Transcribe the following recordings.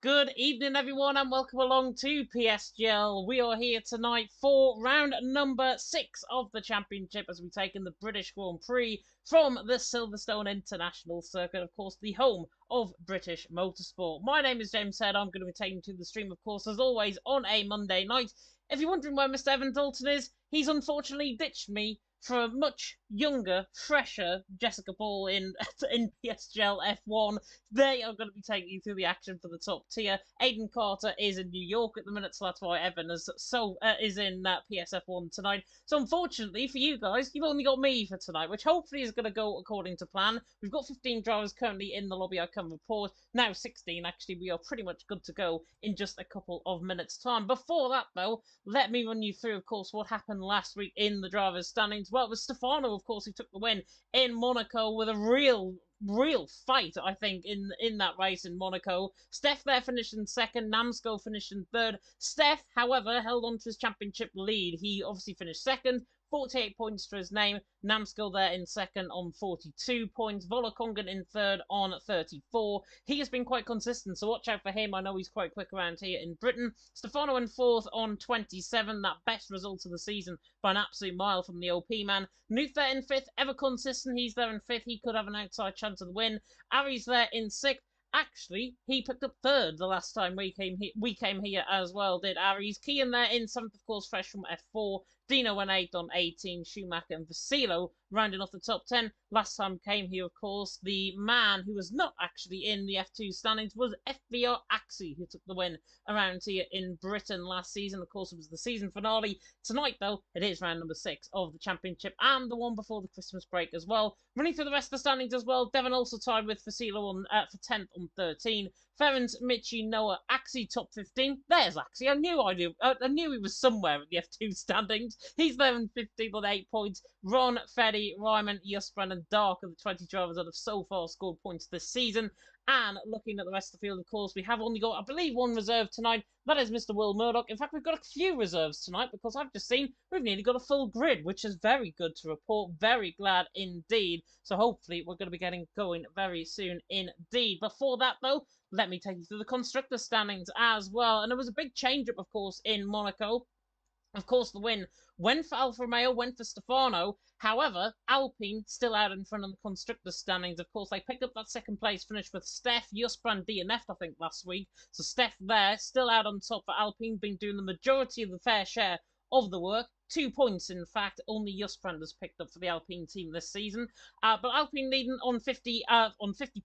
Good evening, everyone, and welcome along to PSGL. We are here tonight for round number 6 of the championship as we take in the British Grand Prix from the Silverstone International Circuit, of course, the home of British motorsport. My name is James Head. I'm going to be taking to the stream, of course, as always, on a Monday night. If you're wondering where Mr. Evan Dalton is, he's unfortunately ditched me for a much younger, fresher Jessica Paul in PSGL F1. They are going to be taking you through the action for the top tier. Aiden Carter is in New York at the minute, so that's why Evan is in PSF1 tonight. So unfortunately for you guys, you've only got me for tonight, which hopefully is going to go according to plan. We've got 15 drivers currently in the lobby, I can report. Now 16, actually, we are pretty much good to go in just a couple of minutes' time. Before that, though, let me run you through, of course, what happened last week in the drivers' standings. Well, it was Stefano, of course, who took the win in Monaco with a real fight, I think, in that race in Monaco. Steph there finished in second, Namsko finished in third. Steph, however, held on to his championship lead. He obviously finished second, 48 points to his name. Namsko there in second on 42 points. Volokongan in third on 34. He has been quite consistent, so watch out for him. I know he's quite quick around here in Britain. Stefano in fourth on 27. That best result of the season by an absolute mile from the OP man. Nuth there in fifth, ever consistent. He's there in fifth. He could have an outside chance of the win. Ari's there in sixth. Actually, he picked up third the last time we came here as well, did Aries. Kian there in seventh, of course, fresh from F4. Dino in eighth on 18. Schumacher and Vasilo rounding off the top 10. Last time came here, of course, the man who was not actually in the F2 standings was FBR Axie, who took the win around here in Britain last season. Of course, it was the season finale. Tonight, though, it is round number 6 of the championship and the one before the Christmas break as well. Running through the rest of the standings as well, Devon also tied with Vasilo for 10th on 13. Ferens, Michi, Noah, Axie top 15. There's Axie. I knew he was somewhere at the F2 standings. He's there in 15th on 8 points. Ron, Feddy, Ryman, Yusbrand, and Dark are the 20 drivers that have so far scored points this season. And looking at the rest of the field, of course, we have only got, I believe, one reserve tonight. That is Mr. Will Murdoch. In fact, we've got a few reserves tonight because I've just seen we've nearly got a full grid, which is very good to report. Very glad indeed. So hopefully we're going to be getting going very soon indeed. Before that, though, let me take you through the constructor standings as well. And there was a big change-up, of course, in Monaco. Of course, the win went for Alfa Romeo, went for Stefano. However, Alpine still out in front of the constructor standings. Of course, they picked up that second place finish with Steph, Yusbrand, DNF'd, I think, last week. So Steph there, still out on top for Alpine, been doing the majority of the fair share of the work. 2 points, in fact, only Yusbrand has picked up for the Alpine team this season. But Alpine leading on 50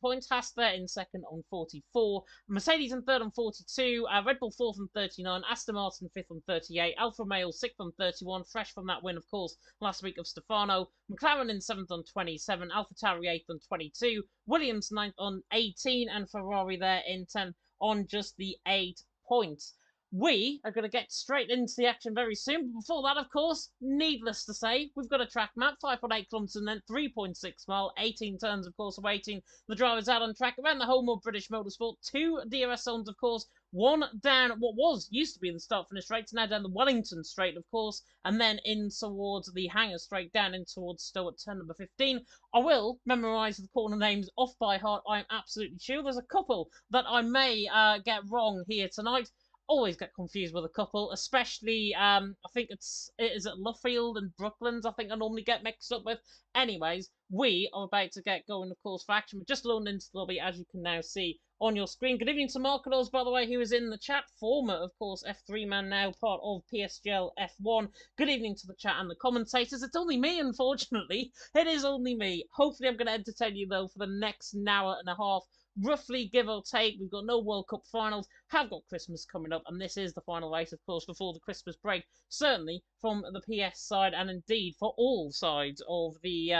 points. Haas there in second on 44. Mercedes in third on 42. Red Bull fourth on 39. Aston Martin fifth on 38. Alfa Romeo sixth on 31. Fresh from that win, of course, last week of Stefano. McLaren in seventh on 27. AlphaTauri eighth on 22. Williams ninth on 18. And Ferrari there in 10th on just the 8 points. We are going to get straight into the action very soon. But before that, of course, needless to say, we've got a track map, 5.8 kilometres and then 3.6 mile, 18 turns, of course, awaiting the drivers out on track around the home of British motorsport. 2 DRS zones, of course, one down what used to be the start-finish straight, now down the Wellington straight, of course, and then in towards the Hangar straight, down in towards Stowe at turn number 15. I will memorise the corner names off by heart, I'm absolutely sure. There's a couple that I may get wrong here tonight. Always get confused with a couple, especially, I think it is at Luffield and Brooklands, I think I normally get mixed up with. Anyways, we are about to get going, of course, for action. We're just loading into the lobby, as you can now see on your screen. Good evening to Marcos, by the way, who is in the chat. Former, of course, F3 man, now part of PSGL F1. Good evening to the chat and the commentators. It's only me, unfortunately. It is only me. Hopefully I'm going to entertain you, though, for the next hour and a half. Roughly, give or take. We've got no World Cup finals, have got Christmas coming up, and this is the final race, of course, before the Christmas break. Certainly from the PS side, and indeed for all sides of the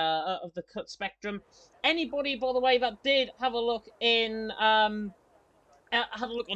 cut spectrum. Anybody, by the way, that did have a look in on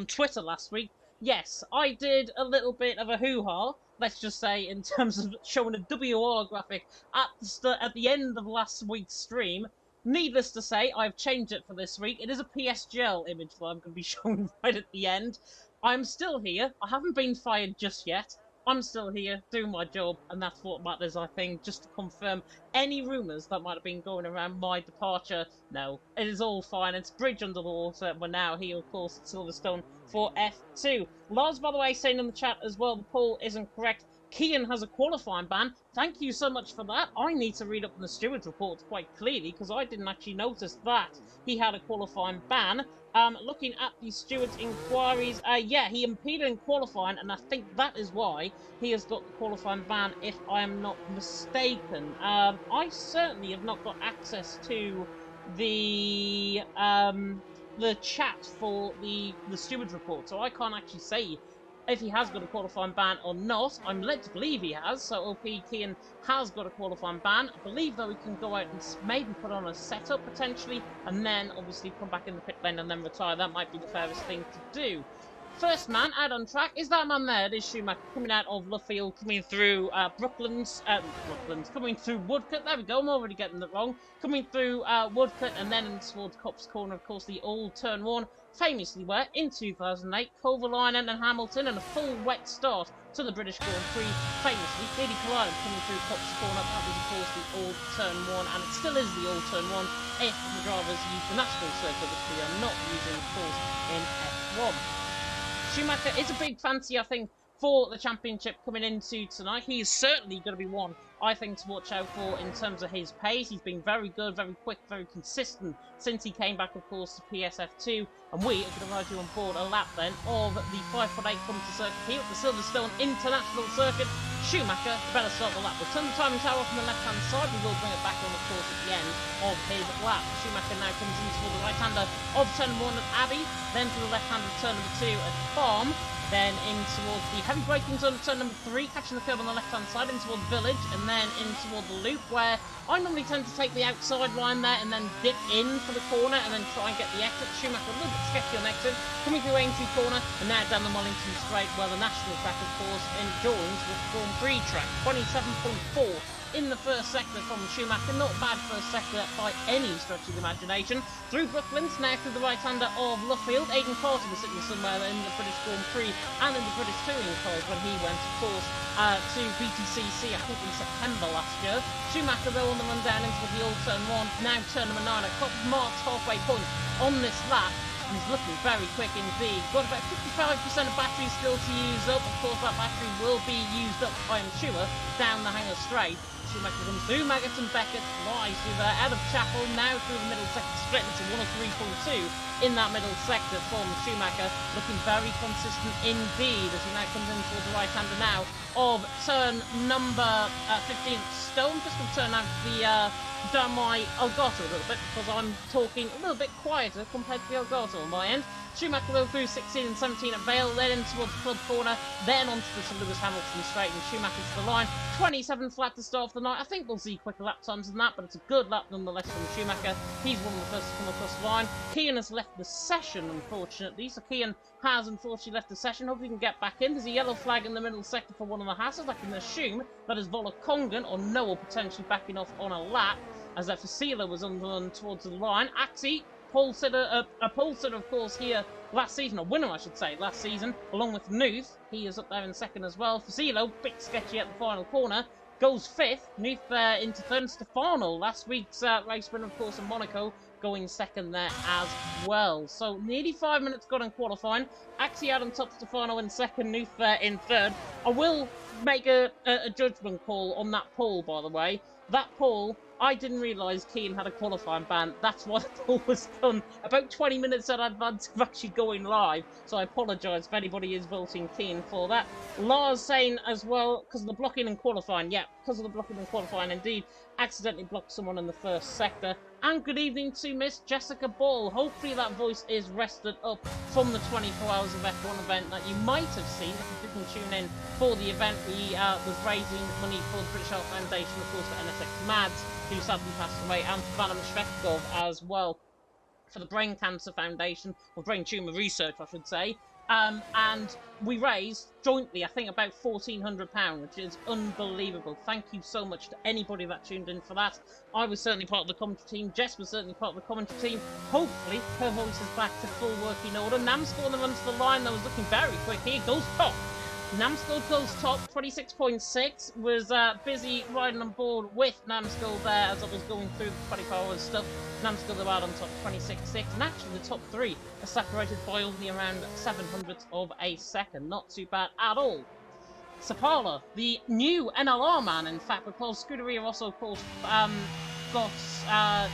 Twitter last week, yes, I did a little bit of a hoo-ha, let's just say, in terms of showing a WR graphic at the end of last week's stream. Needless to say, I've changed it for this week. It is a PSGL image that I'm going to be showing right at the end. I'm still here. I haven't been fired just yet. I'm still here doing my job, and that's what matters, I think, just to confirm any rumours that might have been going around my departure. No, it is all fine. It's bridge under the water. We're now here, of course, at Silverstone for F2. Lars, by the way, saying in the chat as well, the poll isn't correct. Kian has a qualifying ban. Thank you so much for that. I need to read up the stewards report quite clearly because I didn't actually notice that he had a qualifying ban. Looking at the stewards' inquiries, yeah, he impeded in qualifying, and I think that is why he has got the qualifying ban, if I am not mistaken. I certainly have not got access to the chat for the stewards report, so I can't actually say if he has got a qualifying ban or not. I'm led to believe he has, so OP Kian has got a qualifying ban. I believe, though, he can go out and maybe put on a setup, potentially, and then, obviously, come back in the pit lane and then retire. That might be the fairest thing to do. First man out on track is that man there. It is Schumacher coming out of Luffield, coming through coming through Woodcut. There we go, I'm already getting that wrong. Coming through Woodcut and then towards Copse Corner, of course, the old turn one. Famously where, in 2008, Kovalainen and Hamilton and a full wet start to the British Grand Prix, famously, nearly collided coming through Copse Corner. That was, of course, the old turn one, and it still is the old turn one if the drivers use the national circuit, which we are not using, of course, in F1. Schumacher is a big fancy, I think, for the championship coming into tonight. He is certainly going to be one, I think, to watch out for in terms of his pace. He's been very good, very quick, very consistent since he came back, of course, to PSF2. And we are going to ride you on board a lap then of the 5.8 kilometre circuit here at the Silverstone International Circuit. Schumacher better start the lap. We'll turn the timing tower off on the left-hand side. We will bring it back on, of course, at the end of his lap. Schumacher now comes in toward the right-hander of turn 1 at Abbey, then to the left-hander of turn number 2 at Farm, then in towards the heavy braking zone of turn number 3, catching the curb on the left-hand side, in towards Village, and then in toward the loop, where I normally tend to take the outside line there and then dip in for the corner and then try and get the exit. Schumacher a little bit sketchy on exit, coming through Aintree Corner, and now down the Mollington Straight, where the national track, of course, joins with Grand Prix track. 27.4 in the first sector from Schumacher. Not bad first sector by any stretch of the imagination. Through Brooklands, now through the right-hander of Luffield. Aidan Carter was sitting somewhere in the British Grand Prix and in the British Touring cars when he went, of course, to BTCC, I think in September last year. Schumacher, though, on the run down into the old turn 1, now turn number 9 at Mark's halfway point on this lap. He's looking very quick indeed. Got about 55% of battery still to use up. Of course, that battery will be used up, I am sure, down the Hanger Straight. Schumacher comes through Maggott and Beckett, flies through there, out of Chapel, now through the middle sector, split into 103.2 in that middle sector from Schumacher, looking very consistent indeed as he now comes in towards the right-hander now of turn number 15 Stone. Just going to turn out down my Elgato a little bit because I'm talking a little bit quieter compared to the Elgato on my end. Schumacher will through 16 and 17 at Vale, then in towards Club Corner, then onto the Sir Lewis Hamilton Straight, and Schumacher to the line. 27 flat to start off the night. I think we'll see quicker lap times than that, but it's a good lap nonetheless from Schumacher. He's one of the first to come across the line. Kian has left the session, unfortunately, so Kian has unfortunately left the session. Hope he can get back in. There's a yellow flag in the middle sector for one of the Hasses. I can assume that is Vola Kongan or Noah potentially backing off on a lap, as that Fasila was on the run towards the line. Axie, pole sitter, a pole sitter, of course, here last season, or winner, I should say, last season, along with Nuth. He is up there in second as well. Fasilo, bit sketchy at the final corner, goes fifth. Nuth into third. Stefano, last week's race winner, of course, in Monaco, going second there as well. So nearly 5 minutes gone in qualifying. Axie out on top, Stefano in second, Nuth in third. I will make a judgment call on that poll, by the way. That poll, I didn't realise Keane had a qualifying ban. That's why the poll was done about 20 minutes in advance of actually going live. So I apologise if anybody is voting Keane for that. Lars saying as well, because of the blocking and qualifying. Yeah, because of the blocking and qualifying, indeed. Accidentally blocked someone in the first sector. And good evening to Miss Jessica Ball. Hopefully that voice is rested up from the 24 hours of F1 event that you might have seen if you didn't tune in for the event. We was raising money for the British Heart Foundation, of course, for NSX Mads, who sadly passed away, and for Vadim Shvetkov as well, for the Brain Cancer Foundation, or Brain Tumour Research, I should say. And we raised jointly, I think, about £1,400, which is unbelievable. Thank you so much to anybody that tuned in for that. I was certainly part of the commentary team. Jess was certainly part of the commentary team. Hopefully, her voice is back to full working order. Namsco on the run to the line, that was looking very quick. Here goes Pop. Namskull goes top, 26.6. Was busy riding on board with Namskull there as I was going through the 24 hours stuff. Namskull about on top, 26.6. And actually, the top three are separated by only around 700ths of a second. Not too bad at all. Sapala, the new NLR man, in fact, because Scuderia also, of course, got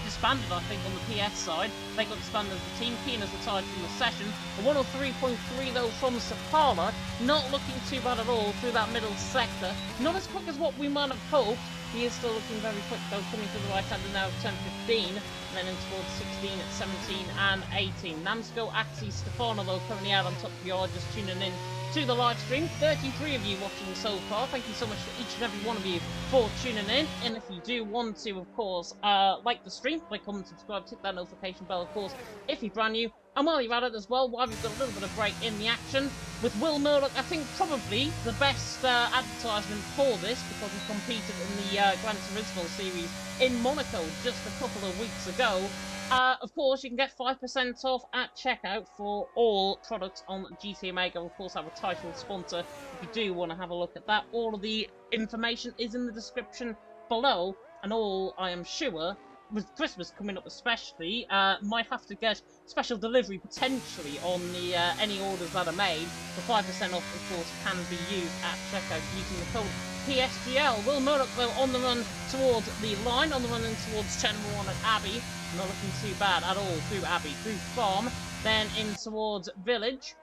disbanded, I think, on the PS side. They got disbanded as a team. Keen has retired from the session. A 103.3, though, from Sapala. Not looking too bad at all through that middle sector. Not as quick as what we might have hoped. He is still looking very quick, though, coming to the right-hander now, 10-15, and then in towards 16, 17, and 18. Namsco, Axie, Stefano, though, currently out on top of you all, just tuning in to the live stream. 33 of you watching so far. Thank you so much for each and every one of you for tuning in. And if you do want to, of course, like the stream, like, comment, subscribe, hit that notification bell, of course, if you're brand new. And while you're at it as well, while we've got a little bit of break in the action, with Will Murdoch, I think probably the best advertisement for this, because he competed in the Gran Turismo series in Monaco just a couple of weeks ago. Of course, you can get 5% off at checkout for all products on GT Omega. Of course, our title sponsor, if you do want to have a look at that. All of the information is in the description below, and all, I am sure, with Christmas coming up especially, might have to get special delivery potentially on the any orders that are made. The 5% off, of course, can be used at checkout using the code PSGL. Will Murdoch, though, on the run towards the line, on the run in towards turn number 1 at Abbey. Not looking too bad at all through Abbey, through Farm, then in towards Village,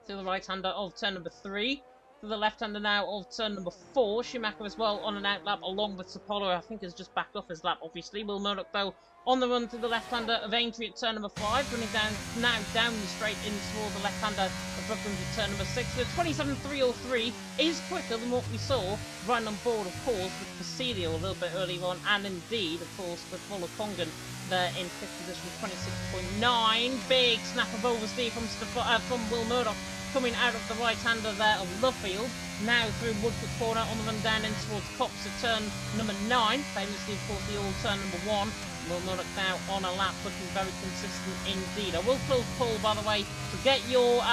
to the right-hander of turn number 3. To the left-hander now of turn number 4. Schumacher as well on an outlap along with Sapolo. I think has just backed off his lap, obviously. Will Murdoch, though, on the run to the left-hander of Aintree at turn number 5. Running down the straight in toward the left-hander of Brooklyn to turn number 6. The 27.303 is quicker than what we saw right on board, of course, with Facilio a little bit earlier on. And indeed, of course, with Volokongan there in 5th position, 26.9. Big snap of oversteer from Will Murdoch, coming out of the right-hander there of Luffield. Now through Woodford Corner on the run down in towards Cops at turn number 9. Famously, of course, the old turn number 1. Will Murdoch now on a lap, looking very consistent indeed. I will close the poll, by the way, to get your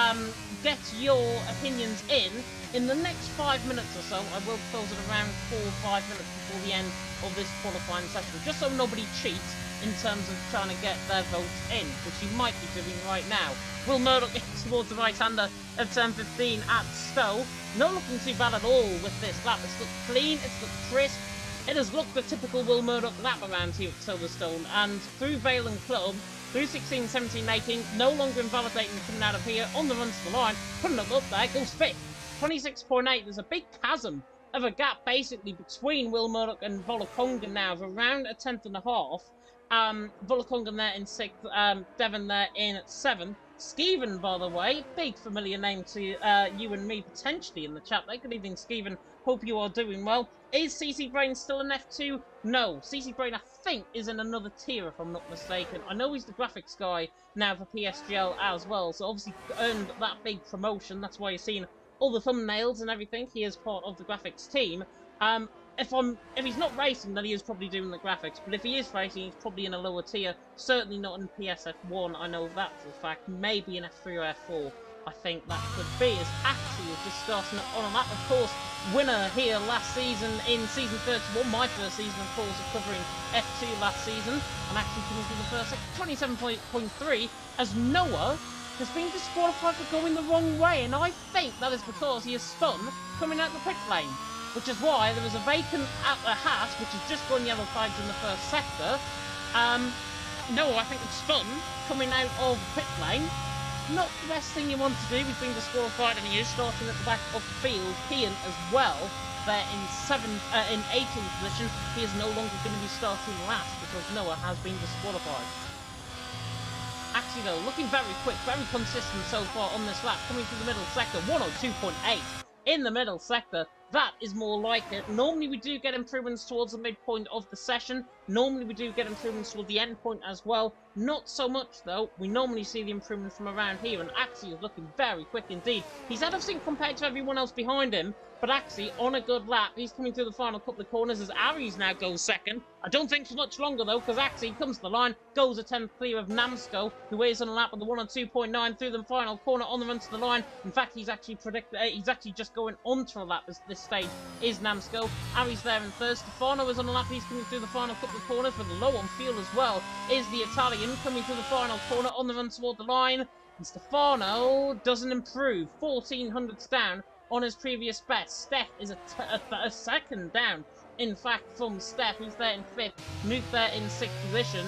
opinions in the next 5 minutes or so. I will close it around 4 or 5 minutes before the end of this qualifying session, just so nobody cheats in terms of trying to get their votes in, which you might be doing right now. Will Murdoch towards the right-hander of turn 15 at Stowe. Not looking too bad at all with this lap. It's looked clean, it's looked crisp. It has looked the typical Will Murdoch lap around here at Silverstone. And through Vale and Club, through 16, 17, 18, no longer invalidating coming out of here, on the run to the line, putting it up there, goes 5th. 26.8, there's a big chasm of a gap basically between Will Murdoch and Volokongan now of around a 10th and a half. Volokongan there in 6th, Devon there in 7th. Skeven, by the way, big familiar name to you and me potentially in the chat there. Good evening, Skeven. Hope you are doing well. Is CC Brain still an F2? No. CC Brain, I think, is in another tier, if I'm not mistaken. I know he's the graphics guy now for PSGL as well, so obviously earned that big promotion. That's why you're seeing all the thumbnails and everything. He is part of the graphics team. If he's not racing, then he is probably doing the graphics. But if he is racing, he's probably in a lower tier. Certainly not in PSF1. I know that for a fact. Maybe in F3 or F4. I think that could be. As Axie is just starting on a lap. Of course, winner here last season in season 31. My first season, of course, of covering F2 last season. And actually coming through the first second. 27.3 as Noah has been disqualified for going the wrong way. And I think that is because he has spun coming out the pit lane. Which is why there was a vacant at the hat, which has just gone yellow flags in the first sector. Noah, I think, it's spun coming out of pit lane. Not the best thing you want to do. He's been disqualified and he is starting at the back of the field. Kian as well, there in 18th position. He is no longer going to be starting last because Noah has been disqualified. Actually, though, looking very quick, very consistent so far on this lap. Coming through the middle sector, 102.8 in the middle sector. That is more like it. Normally we do get improvements towards the midpoint of the session. Normally we do get improvements toward the end point as well. Not so much, though. We normally see the improvement from around here, and Axie is looking very quick indeed. He's out of sync compared to everyone else behind him, but Axie, on a good lap, he's coming through the final couple of corners as Aries now goes second. I don't think for much longer, though, because Axie comes to the line, goes a 10th clear of Namsko, who is on a lap with the 1 on 2.9 through the final corner on the run to the line. In fact, he's actually just going onto a lap at this stage, is Namsko. Aries there in third. Stefano is on a lap, he's coming through the final couple of corners, with low on fuel as well, is the Italian coming through the final corner on the run toward the line. And Stefano doesn't improve, 1400s down on his previous best. Steph is a second down, in fact, from Steph, who's there in 5th. Nuke there in 6th position.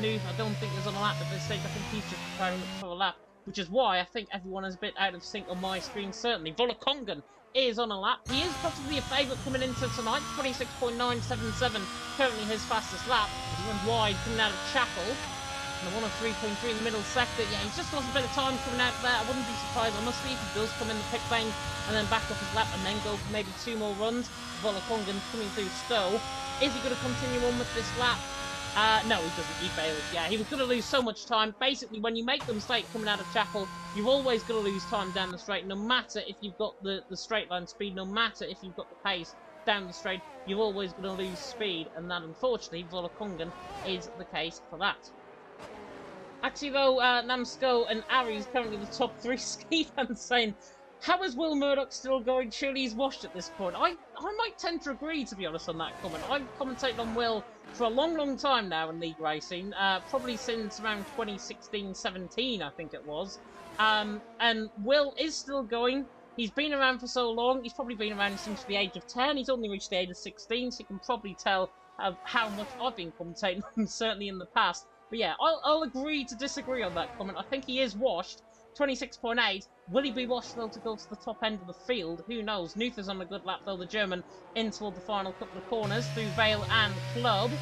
Nuke, I don't think is on a lap at this stage. I think he's just preparing for a lap, which is why I think everyone is a bit out of sync on my screen, certainly. Volokongan is on a lap. He is possibly a favourite coming into tonight, 26.977, currently his fastest lap. He went wide coming out of Chapel. And the 1 on 3.3 in the middle sector. Yeah, he's just lost a bit of time coming out there. I wouldn't be surprised, honestly, if he does come in the pit lane and then back up his lap and then go for maybe 2 more runs. Volokongan coming through Stowe. Is he going to continue on with this lap? No, he doesn't. He fails. Yeah, he was going to lose so much time. Basically, when you make the mistake coming out of Chapel, you're always going to lose time down the straight, no matter if you've got the straight line speed, no matter if you've got the pace down the straight, you're always going to lose speed, and that, unfortunately, Volokongan is the case for that. Actually, though, Namsko and Aries currently the top 3. Steven's saying, how is Will Murdoch still going? Surely he's washed at this point. I might tend to agree, to be honest, on that comment. I've commentated on Will for a long, long time now in league racing, probably since around 2016-17, I think it was. And Will is still going. He's been around for so long. He's probably been around since the age of 10. He's only reached the age of 16, so you can probably tell how much I've been commentating on, certainly in the past. But yeah, I'll agree to disagree on that comment. I think he is washed. 26.8. Will he be washed, though, to go to the top end of the field? Who knows? Nuther's on a good lap, though, the German, in toward the final couple of corners through Vale and Club.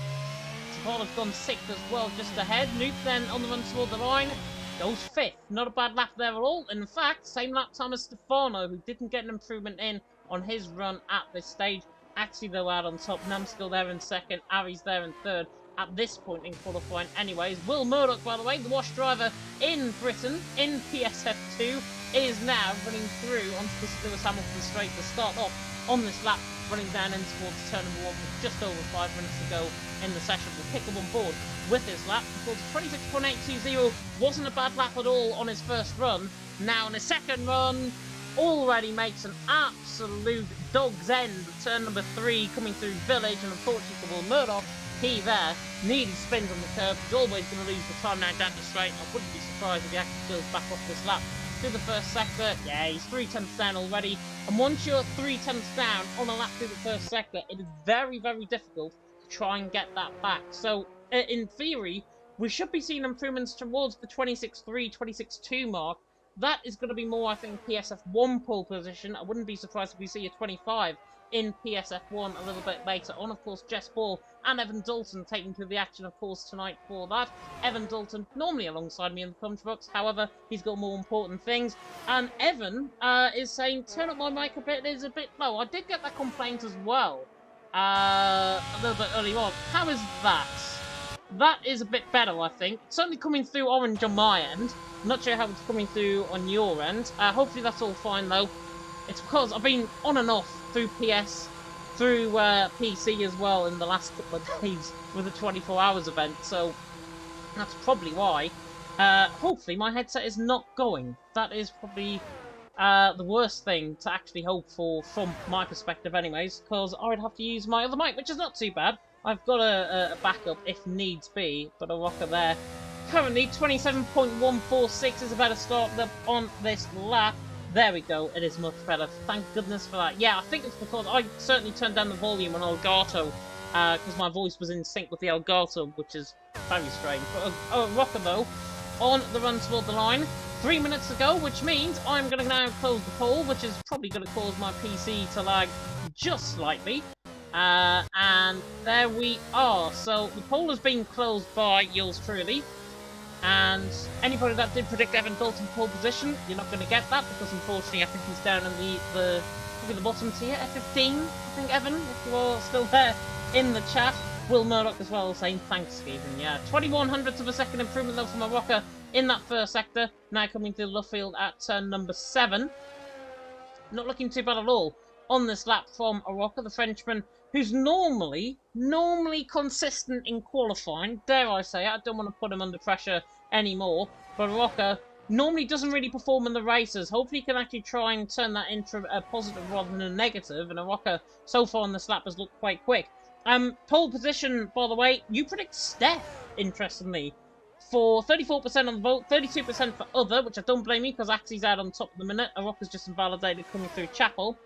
Savala's gone 6th as well, just ahead. Nuth then on the run toward the line. Goes 5th. Not a bad lap there at all. In fact, same lap time as Stefano, who didn't get an improvement in on his run at this stage. Actually, though, out on top. Namskill there in 2nd. Aries there in 3rd. At this point in qualifying anyways. Will Murdoch, by the way, the wash driver in Britain, in PSF2, is now running through onto the Lewis Hamilton straight to start off on this lap, running down in towards turn number 1 with just over 5 minutes to go in the session. We'll pick him on board with his lap. Because 26.820 wasn't a bad lap at all on his first run. Now on his second run, already makes an absolute dog's end. Turn number 3 coming through Village, and unfortunately for Will Murdoch, he there nearly spins on the curb. He's always going to lose the time now down the straight. I wouldn't be surprised if he actually goes back off this lap through the first sector. Yeah, he's 3/10 down already. And once you're 3/10 down on a lap through the first sector, it is very, very difficult to try and get that back. So, in theory, we should be seeing improvements towards the 26.3, 26.2 mark. That is going to be more, I think, PSF1 pole position. I wouldn't be surprised if we see a 25 in PSF1 a little bit later on. Of course, Jess Ball and Evan Dalton taking to the action, of course, tonight for that. Evan Dalton, normally alongside me in the commentary box, however, he's got more important things. And Evan is saying, turn up my mic a bit, it is a bit low. I did get that complaint as well a little bit earlier on. How is that? That is a bit better, I think. It's certainly coming through orange on my end. I'm not sure how it's coming through on your end. Hopefully that's all fine, though. It's because I've been on and off through PS, through PC as well in the last couple of days with the 24 hours event, so that's probably why. Hopefully my headset is not going. That is probably the worst thing to actually hope for from my perspective anyways, because I would have to use my other mic, which is not too bad. I've got a backup if needs be, but a rocker there. Currently 27.146 is about to start up on this lap. There we go, it is much better. Thank goodness for that. Yeah, I think it's because I certainly turned down the volume on Elgato, because my voice was in sync with the Elgato, which is very strange. But a rocker, though, on the run toward the line. 3 minutes ago, which means I'm going to now close the poll, which is probably going to cause my PC to lag just slightly. And there we are. So the poll has been closed by yours truly. And anybody that did predict Evan Dalton pole position, you're not going to get that, because unfortunately I think he's down in the bottom tier, F15, I think, Evan, if you're still there in the chat. Will Murdoch as well saying Thanksgiving. Yeah, 21 hundredths of a second improvement though from Arocca in that first sector. Now coming through Luffield at turn number 7. Not looking too bad at all on this lap from Arocca, the Frenchman, who's normally consistent in qualifying. Dare I say it, I don't want to put him under pressure anymore. But Arocca normally doesn't really perform in the races. Hopefully he can actually try and turn that into a positive rather than a negative. And Arocca, so far on this lap, has looked quite quick. Pole position, by the way, you predict Steph, interestingly, for 34% on the vote, 32% for other, which I don't blame you because Axie's out on top of the minute. Arocca's just invalidated coming through Chapel.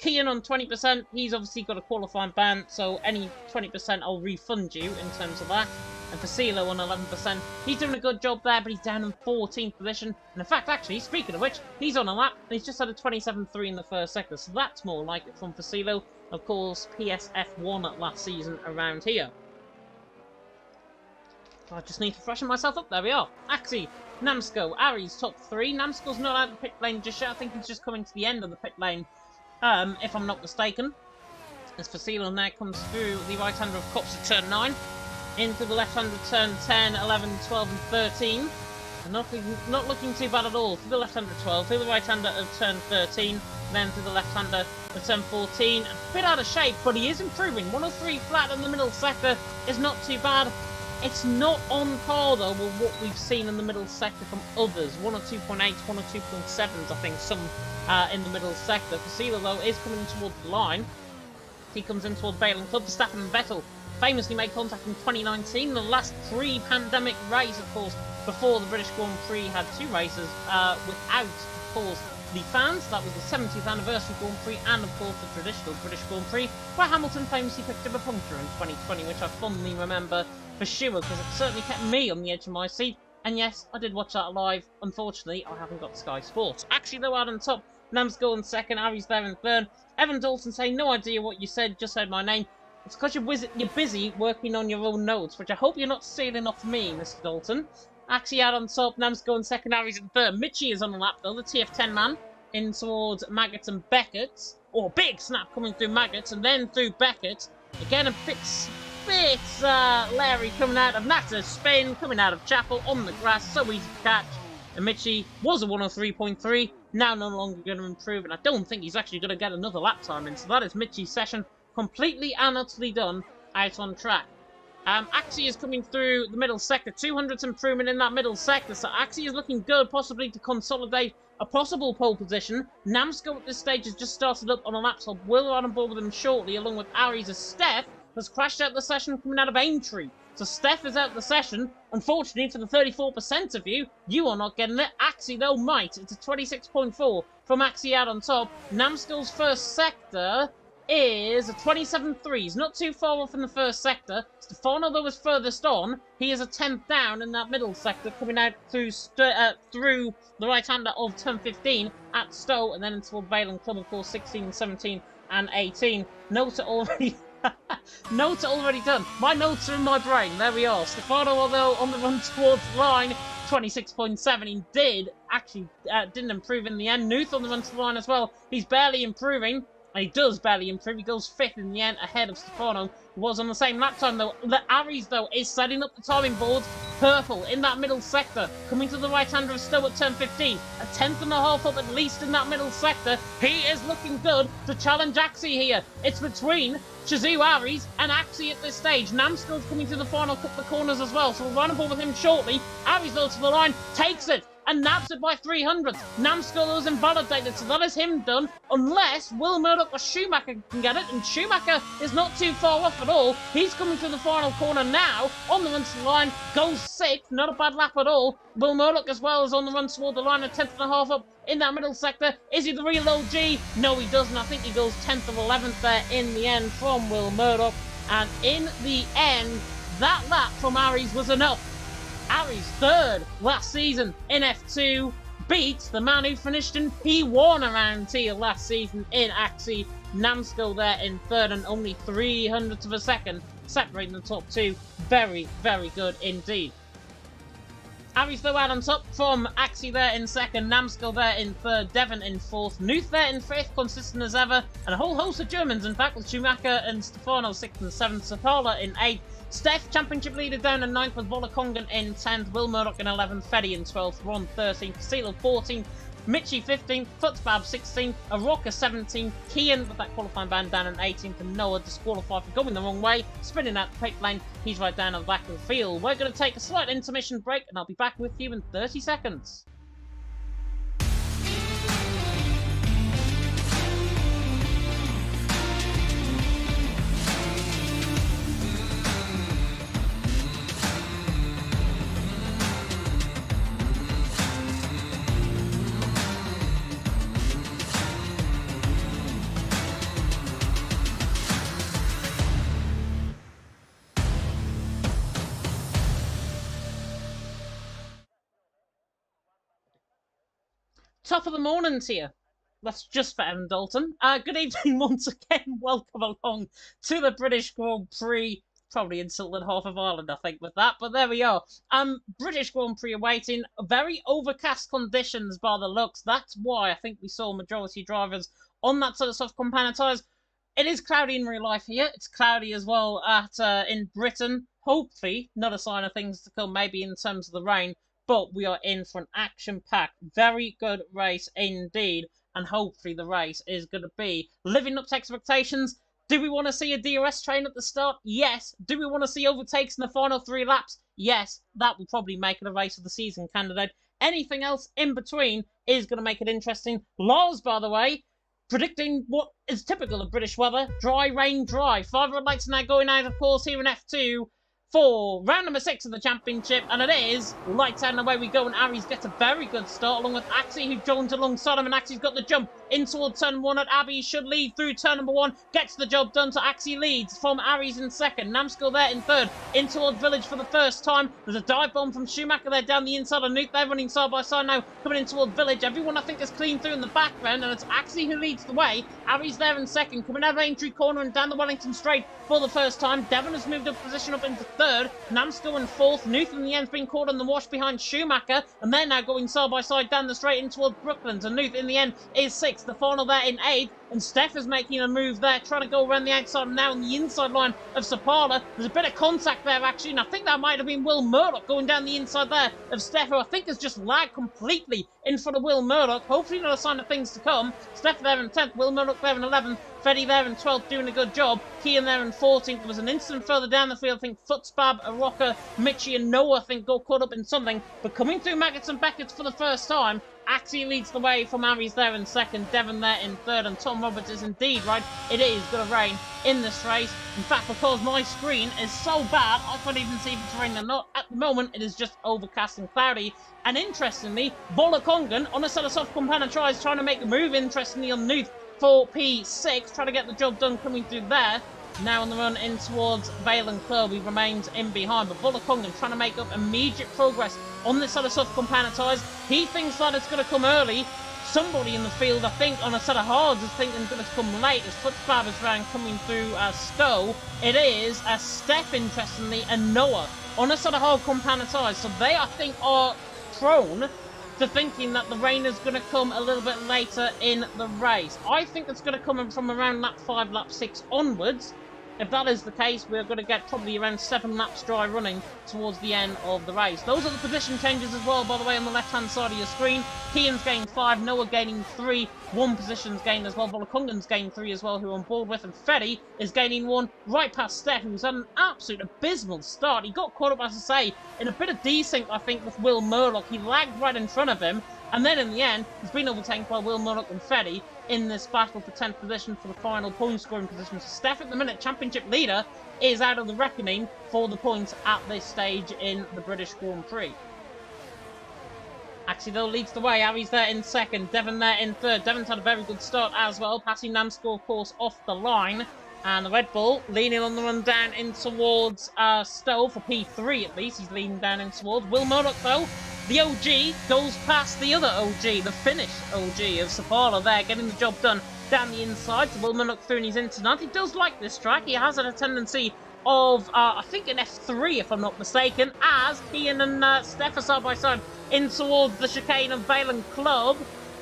Kian on 20%, he's obviously got a qualifying ban, so any 20% I'll refund you in terms of that. And for CeeLo on 11%, he's doing a good job there, but he's down in 14th position. And in fact, actually, speaking of which, he's on a lap, and he's just had a 27.3 in the first sector, so that's more like it from Facilo. Of course, PSF1 last season around here. I just need to freshen myself up. There we are. Axie, Namsco, Aries, top 3. Namsco's not out of the pit lane just yet. I think he's just coming to the end of the pit lane, if I'm not mistaken. As Facilo now comes through the right-hander of Cops at turn 9. Into the left-hander turn 10, 11, 12 and 13. And not looking too bad at all. To the left-hander 12, to the right-hander of turn 13. Then to the left-hander of turn 14. A bit out of shape, but he is improving. 103 flat in the middle sector is not too bad. It's not on par, though, with what we've seen in the middle sector from others. 102.8, 102.7s, I think, some in the middle sector. Facilo, though, is coming towards the line. He comes in towards Bale and Club. Verstappen and Vettel famously made contact in 2019, the last pre-pandemic race, of course, before the British Grand Prix had 2 races without, of course, the fans. That was the 70th anniversary Grand Prix and, of course, the traditional British Grand Prix, where Hamilton famously picked up a puncture in 2020, which I fondly remember for sure, because it certainly kept me on the edge of my seat. And yes, I did watch that live. Unfortunately, I haven't got Sky Sports. Actually, though, out on top, Namsco in second, Aries there in third. Evan Dalton saying, no idea what you said, just heard my name. It's because you're busy working on your own notes, which I hope you're not stealing off me, Mr. Dalton. Actually out on top, Namsco in second, Aries in third. Mitchie is on the lap, though, the TF10 man, in towards Maggots and Beckett. Or big snap coming through Maggots and then through Beckett. Again, a bit Larry coming out of Natter, spin, coming out of Chapel on the grass, so easy to catch. And Mitchie was a 103.3, now no longer going to improve, and I don't think he's actually going to get another lap time in, so that is Mitchie's session completely and utterly done out on track. Axie is coming through the middle sector, 200th improvement in that middle sector, so Axie is looking good, possibly to consolidate a possible pole position. Namsco at this stage has just started up on a lap, so we'll run on board with him shortly, along with Aries as Steph has crashed out the session coming out of Aintree. So Steph is out the session. Unfortunately, for the 34% of you, you are not getting it. Axie, though, might. It's a 26.4 from Axie out on top. Namsco's first sector is a 27.3. He's not too far off in the first sector. Stefano, though, is furthest on. He is a 10th down in that middle sector, coming out through the right-hander of turn 15 at Stowe, and then into Toward Vale and Club, of course, 16, 17, and 18. Notes are already... Notes are already done. My notes are in my brain. There we are. Stefano, although on the run towards the line, 26.7. He didn't improve in the end. Nuth on the run to the line as well. He's barely improving. And he does barely improve. He goes 5th in the end, ahead of Stefano, who was on the same lap time, though. The Aries, though, is setting up the timing boards. Purple in that middle sector, coming to the right-hander of Stowe at turn 15. A 10th and a half up at least in that middle sector. He is looking good to challenge Axie here. It's between Shazoo Aries and Axie at this stage. Namsco's coming to the final couple of corners as well, so we'll run a ball with him shortly. Aries, though, to the line, takes it and nabs it by 300th. Namsco was invalidated, so that is him done, unless Will Murdoch or Schumacher can get it, and Schumacher is not too far off at all. He's coming to the final corner now, on the run to the line, goes 6th, not a bad lap at all. Will Murdoch as well is on the run toward the line, a 10th and a half up in that middle sector. Is he the real OG? No, he doesn't. I think he goes 10th or 11th there in the end from Will Murdoch, and in the end, that lap from Aries was enough. Aries, 3rd last season in F2, beats the man who finished in P1 around here last season in Axie. Namsco there in 3rd, and only 300ths of a second separating the top 2. Very, very good indeed. Aries though out on top from Axie there in second, Namskill there in third, Devon in fourth, Nuth there in fifth, consistent as ever, and a whole host of Germans, in fact, with Schumacher and Stefano sixth and seventh, Sapala in eighth, Steph, championship leader, down in ninth with Volakongan in 10th, Will Murdoch in 11th, Fetty in 12th, Ron 13th, Casilo 14th, Mitchie 15th, Futzbab 16th, Aroka 17th, Kian with that qualifying band down in 18th, and Noah disqualified for going the wrong way, spinning out the pit lane. He's right down at the back of the field. We're going to take a slight intermission break, and I'll be back with you in 30 seconds. Top of the morning to you. That's just for Evan Dalton. Good evening once again. Welcome along to the British Grand Prix. Probably insulted half of Ireland, I think, with that, but there we are. British Grand Prix awaiting very overcast conditions by the looks. That's why I think we saw majority drivers on that sort of soft compound tyres. It is cloudy in real life here. It's cloudy as well in Britain. Hopefully, not a sign of things to come, maybe in terms of the rain. But we are in for an action-packed, very good race indeed. And hopefully the race is going to be living up to expectations. Do we want to see a DRS train at the start? Yes. Do we want to see overtakes in the final 3 laps? Yes. That will probably make it a race of the season candidate. Anything else in between is going to make it interesting. Lars, by the way, predicting what is typical of British weather. Dry, rain, dry. 5 red lights now going out, of course, here in F2. For round number 6 of the championship, and it is lights out and away we go, and Aries gets a very good start along with Axie, who joins alongside him, and Axie's got the jump in towards turn 1 at Abbey, should lead through turn number 1, gets the job done, so Axie leads from Aries in second, Namskill there in third, in towards Village for the first time. There's a dive bomb from Schumacher there down the inside of Nuke, they're running side by side now, coming in towards Village. Everyone I think is clean through in the background, and it's Axie who leads the way. Aries there in second, coming out of Aintree Corner and down the Wellington Straight for the first time. Devon has moved up position up into third, Namskill in fourth, Nuth in the end's been caught on the wash behind Schumacher, and they're now going side by side down the straight in towards Brooklands, and Nuth in the end is sixth, the final there in eighth, and Steph is making a move there, trying to go around the outside now on the inside line of Sapala. There's a bit of contact there actually, and I think that might have been Will Murdoch going down the inside there of Steph, who I think has just lagged completely in front of Will Murdoch. Hopefully not a sign of things to come. Steph there in 10th, Will Murdoch there in 11th, Fetty there in 12th doing a good job, Kian there in 14th. There was an instant further down the field, I think Futzbab, Aroka, Mitchie and Noah I think got caught up in something, but coming through Maggots and Beckett's for the first time, Axie leads the way from Aries there in second, Devon there in third, and Tom Roberts is indeed right. It is going to rain in this race. In fact, because my screen is so bad, I can't even see if it's raining or not. At the moment, it is just overcast and cloudy. And interestingly, Volakongan on a set of soft compound tries, trying to make a move, interestingly, on Nuth for P6, trying to get the job done coming through there. Now on the run in towards Vale and Kirby remains in behind, but Volakongan trying to make up immediate progress on this set of soft compound tyres. He thinks that it's going to come early. Somebody in the field, I think, on a set of hards is thinking it's going to come late as Futzbab is around coming through Stowe. It is a Steph, interestingly, and Noah on a set of hard compound tyres. So they, I think, are prone to thinking that the rain is going to come a little bit later in the race. I think it's going to come from around lap 5, lap 6 onwards. If that is the case, we're going to get probably around 7 laps dry running towards the end of the race. Those are the position changes as well, by the way, on the left-hand side of your screen. Kian's gained 5, Noah gaining 3, 1 position's gained as well. Volakongan's gained 3 as well, who are on board with, and Fetty is gaining 1 right past Steph, who's had an absolute abysmal start. He got caught up, as I say, in a bit of desync, I think, with Will Murdoch. He lagged right in front of him, and then in the end, he's been overtaken by Will Murdoch and Fetty in this battle for 10th position for the final point scoring position. So Steph, at the minute, championship leader, is out of the reckoning for the points at this stage in the British Grand Prix. Axie though leads the way. Aries there in second, Devon there in third. Devon's had a very good start as well, passing Namscore, of course, off the line. And the Red Bull leaning on the run down in towards Stowe for P3 at least. He's leaning down in towards. Will Murdoch though, the OG, goes past the other OG, the Finnish OG of Sapala there, getting the job done down the inside. So Will Murdoch through and he's into ninth. He does like this track. He has had a tendency of, I think an F3 if I'm not mistaken, as Kian and Steph are side by side in towards the chicane of Valen Club.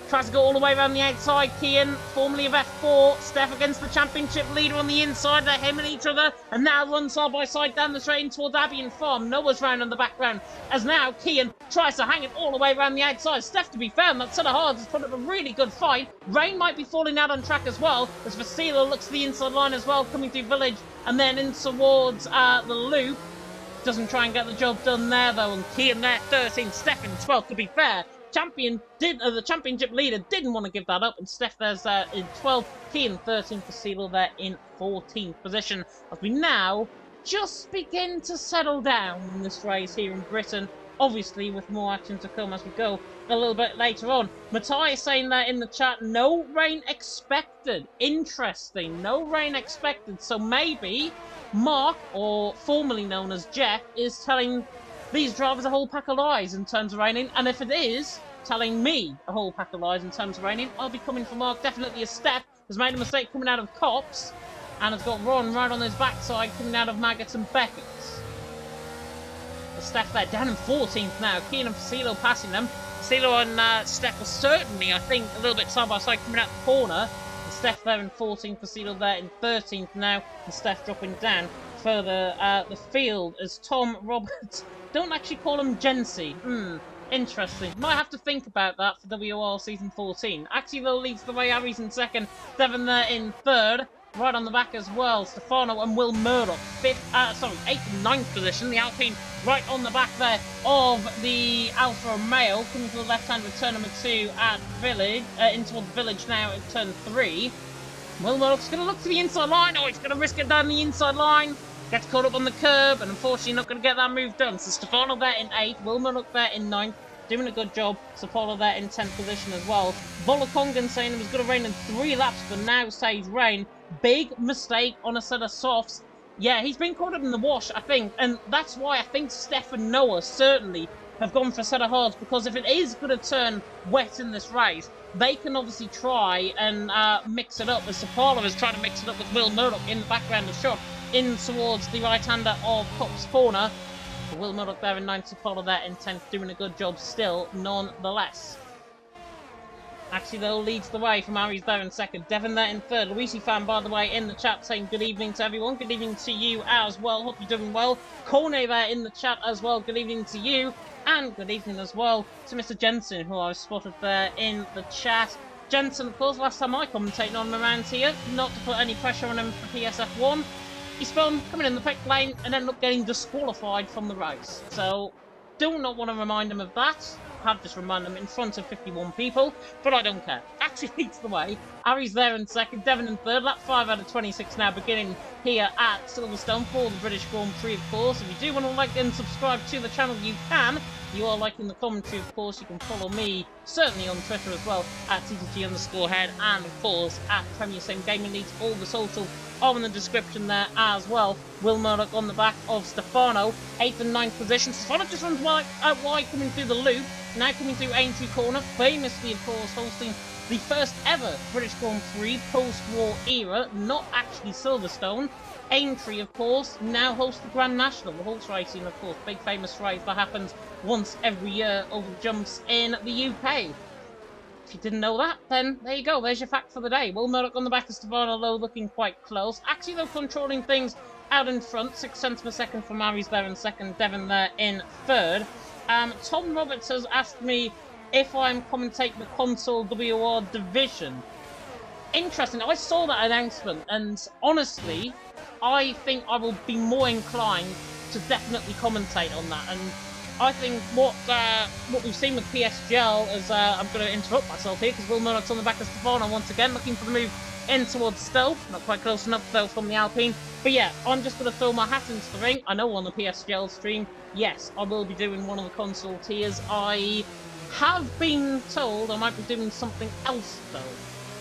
Tries to go all the way around the outside. Kian, formerly of F4. Steph against the championship leader on the inside. They're hemming each other. And now run side by side down the train towards Abbey and Farm. Noah's round in the background. As now Kian tries to hang it all the way around the outside. Steph, to be fair, on that set of hards has put up a really good fight. Rain might be falling out on track as well. As Vasila looks to the inside line as well, coming through Village. And then in towards the loop. Doesn't try and get the job done there, though. And Kian there, 13th. Steph in 12th, to be fair. The championship leader didn't want to give that up, and Steph there's in 12th, Kian 13th for Sealer there in 14th position, as we now just begin to settle down in this race here in Britain, obviously with more action to come as we go a little bit later on. Matthias saying there in the chat, no rain expected. Interesting, no rain expected, so maybe Mark, or formerly known as Jeff, is telling these drivers a whole pack of lies in terms of raining, and if it is telling me a whole pack of lies in terms of raining, I'll be coming for Mark. Definitely a Steph has made a mistake coming out of Cops, and has got Ron right on his backside coming out of Maggots and Beckett's. The Steph there down in 14th now. Kian and Facilo passing them. Facilo and Steph are certainly, I think, a little bit side by side coming out the corner. And Steph there in 14th, Facilo there in 13th now, and Steph dropping down further the field as Tom Roberts. Don't actually call him Jency. Interesting. Might have to think about that for WR Season 14. Actually, though, leads the way. Aries in second. Devon there in third. Right on the back as well. Stefano and Will Murdoch. 8th and 9th position. The Alpine right on the back there of the Alfa Romeo. Coming to the left-hand with turn number 2 at Village. In towards Village now at turn 3. Will Murdoch's going to look to the inside line. Oh, he's going to risk it down the inside line. Gets caught up on the curb, and unfortunately not going to get that move done. So Stefano there in 8th, Will Murdoch there in 9th, doing a good job. Sapolo there in 10th position as well. Volokongan saying it was going to rain in 3 laps, but now says rain. Big mistake on a set of softs. Yeah, he's been caught up in the wash, I think, and that's why I think Steph and Noah certainly have gone for a set of hards, because if it is going to turn wet in this race, they can obviously try and mix it up, as Sapolo is trying to mix it up with Will Murdoch in the background of shot. In towards the right-hander of Cop's corner. Will Murdoch there in 9th, Sapolo there in 10th, doing a good job still, nonetheless. Actually, though, leads the way from Aries there in 2nd. Devon there in 3rd. Luisi fan, by the way, in the chat saying good evening to everyone. Good evening to you as well. Hope you're doing well. Corne there in the chat as well. Good evening to you. And good evening as well to Mr. Jensen, who I've spotted there in the chat. Jensen, of course, last time I commentated on him around here, not to put any pressure on him for PSF1. He spun coming in the pit lane and ended up getting disqualified from the race. So, do not want to remind him of that. Have just reminded him in front of 51 people, but I don't care. Actually leads the way. Aries there in 2nd, Devon in 3rd. Lap 5 out of 26 now, beginning here at Silverstone for the British Grand Prix, of course. If you do want to like and subscribe to the channel, you can. If you are liking the commentary, of course, you can follow me, certainly on Twitter as well, at TTG_head, and of course, at Premier Sim Gaming Leagues. All the socials are in the description there as well. Will Murdoch on the back of Stefano, 8th and 9th position. Stefano just runs wide coming through the loop, now coming through Aintree Corner, famously, of course, hosting the first ever British Grand Prix post-war era, not actually Silverstone. Aintree, of course, now hosts the Grand National, the horse racing, of course, big famous race that happens once every year over jumps in the UK. If you didn't know that, then there you go, there's your fact for the day. Will Murdoch on the back of Stefano, though, looking quite close. Actually, though, controlling things out in front, 6 cents per second from Aries there in 2nd, Devon there in 3rd. Tom Roberts has asked me if I'm commentating the console WR division. Interesting, I saw that announcement, and honestly, I think I will be more inclined to definitely commentate on that. And I think what we've seen with PSGL is, I'm going to interrupt myself here because Will Murdoch's on the back of Stefano once again, looking for the move in towards Stowe. Not quite close enough though from the Alpine. But yeah, I'm just going to throw my hat into the ring. I know on the PSGL stream, yes, I will be doing one of the console tiers. I have been told I might be doing something else though,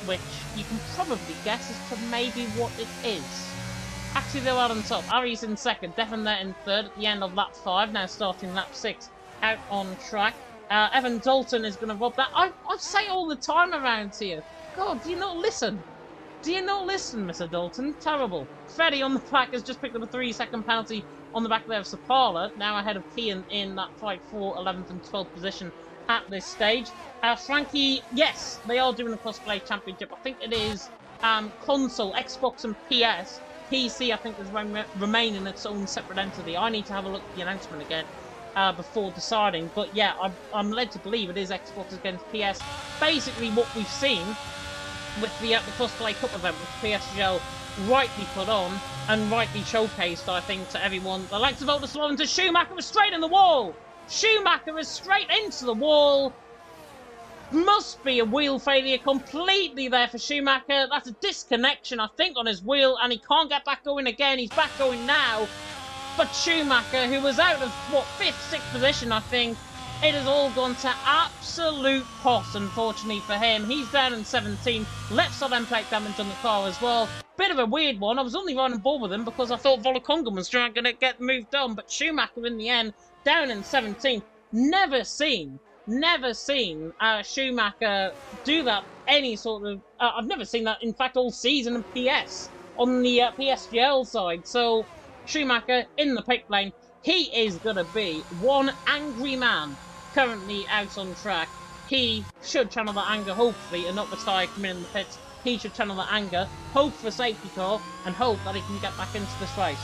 which you can probably guess as to maybe what it is. Actually, they're out on top. Aries in 2nd, Devon there in 3rd at the end of lap 5, now starting lap 6 out on track. Evan Dalton is going to rob that. I say all the time around here. God, do you not listen? Do you not listen, Mr. Dalton? Terrible. Freddie on the back has just picked up a 3-second penalty on the back there of Sapala, now ahead of Kian in that fight for 11th and 12th position at this stage. Frankie, yes, they are doing a cosplay championship. I think it is console, Xbox and PS. PC, I think, is remaining its own separate entity. I need to have a look at the announcement again before deciding. But yeah, I'm led to believe it is Xbox against PS. Basically, what we've seen with the cosplay cup event, with PSGL rightly put on and rightly showcased, I think, to everyone. The likes of Oldesloe into Schumacher is straight in the wall. Schumacher is straight into the wall. Must be a wheel failure completely there for Schumacher. That's a disconnection, I think, on his wheel, and he can't get back going again. He's back going now. But Schumacher, who was out of, what, 5th, 6th position, I think, it has all gone to absolute pot, unfortunately for him. He's down in 17th. Left side end plate damage on the car as well. Bit of a weird one. I was only running ball with him because I thought Volokongan was trying to get moved on, but Schumacher in the end, down in 17th. Never seen Schumacher do that any sort of... I've never seen that, in fact, all season in PS, on the PSGL side. So, Schumacher in the pit lane, he is going to be one angry man currently out on track. He should channel that anger, hopefully, and not retire coming in the pits. He should channel that anger, hope for a safety car, and hope that he can get back into this race.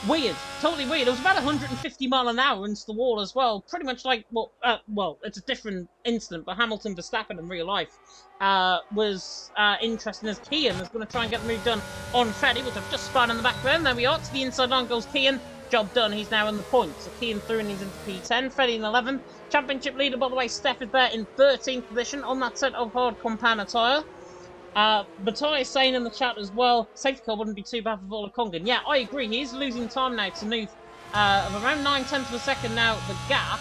Weird. Totally weird. It was about 150 mile an hour into the wall as well. Pretty much like, well, it's a different incident, but Hamilton Verstappen in real life was interesting as Kian is going to try and get the move done on Freddie, which I've just spun in the background. There we are. To the inside line goes Kian. Job done. He's now in the points. So Kian through and he's into P10. Freddie in 11th. Championship leader, by the way, Steph is there in 13th position on that set of hard compound attire. Batai is saying in the chat as well, safety car wouldn't be too bad for Volokongan. Yeah, I agree. He is losing time now to Nuth of around 9/10 of a second now, the gap.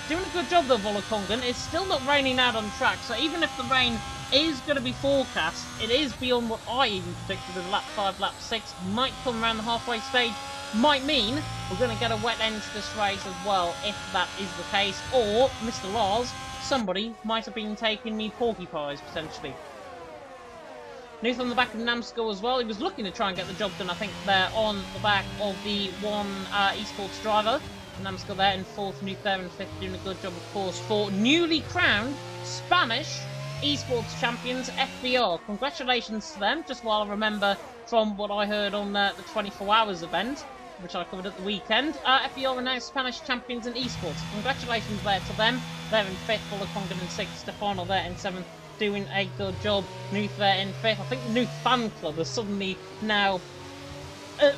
Doing a good job though, Volokongan. It's still not raining out on track, so even if the rain is going to be forecast, it is beyond what I even predicted with lap 5, lap 6. Might come around the halfway stage. Might mean we're going to get a wet end to this race as well, if that is the case. Or, Mr. Lars, somebody might have been taking me porky pies, potentially. Nuth on the back of Namsko as well. He was looking to try and get the job done, I think, there on the back of the one esports driver. Namsko there in 4th, Nuth there in 5th, doing a good job, of course, for newly crowned Spanish esports champions, FBR. Congratulations to them, just while I remember from what I heard on the 24 hours event, which I covered at the weekend. FBR are now Spanish champions in esports. Congratulations there to them. They're in 5th, Volokongan in 6th, Stefano there in 7th. Doing a good job. Nuth there in 5th. I think the Nuth fan club is suddenly now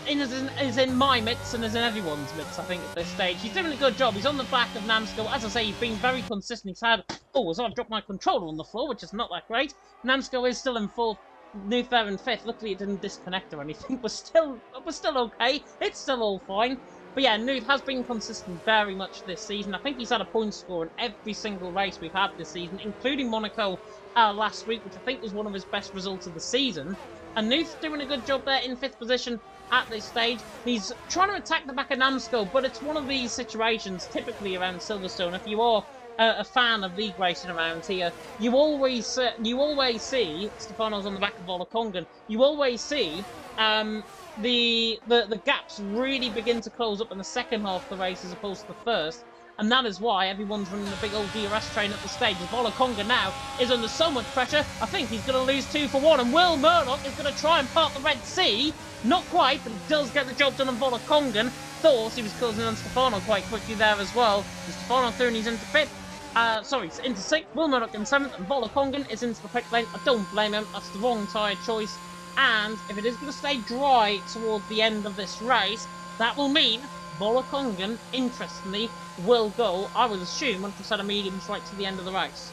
is in my midst and is in everyone's midst, I think, at this stage. He's doing a good job. He's on the back of Namsko. As I say, he's been very consistent. He's had... Oh, as I've dropped my controller on the floor, which is not that great. Namsko is still in 4th. Nuth there in 5th. Luckily, it didn't disconnect or anything. We're still okay. It's still all fine. But yeah, Nuth has been consistent very much this season. I think he's had a point score in every single race we've had this season, including Monaco last week, which I think was one of his best results of the season. And Nuth doing a good job there in 5th position at this stage. He's trying to attack the back of Namsko, but it's one of these situations typically around Silverstone. If you are a fan of league racing around here, you always see Stefano's on the back of Volokongan. You always see the gaps really begin to close up in the second half of the race as opposed to the first. And that is why everyone's running the big old DRS train at the stage. As Volokongan now is under so much pressure, I think he's going to lose 2 for 1. And Will Murdoch is going to try and part the Red Sea. Not quite, but he does get the job done on Volokongan. Thought he was closing on Stefano quite quickly there as well. And Stefano through and he's into 5th. Sorry, into 6th. Will Murdoch in 7th. And Volokongan is into the pit lane. I don't blame him. That's the wrong tyre choice. And if it is going to stay dry towards the end of this race, that will mean Volokongan, interestingly, will go, I would assume, once we set a mediums right to the end of the race.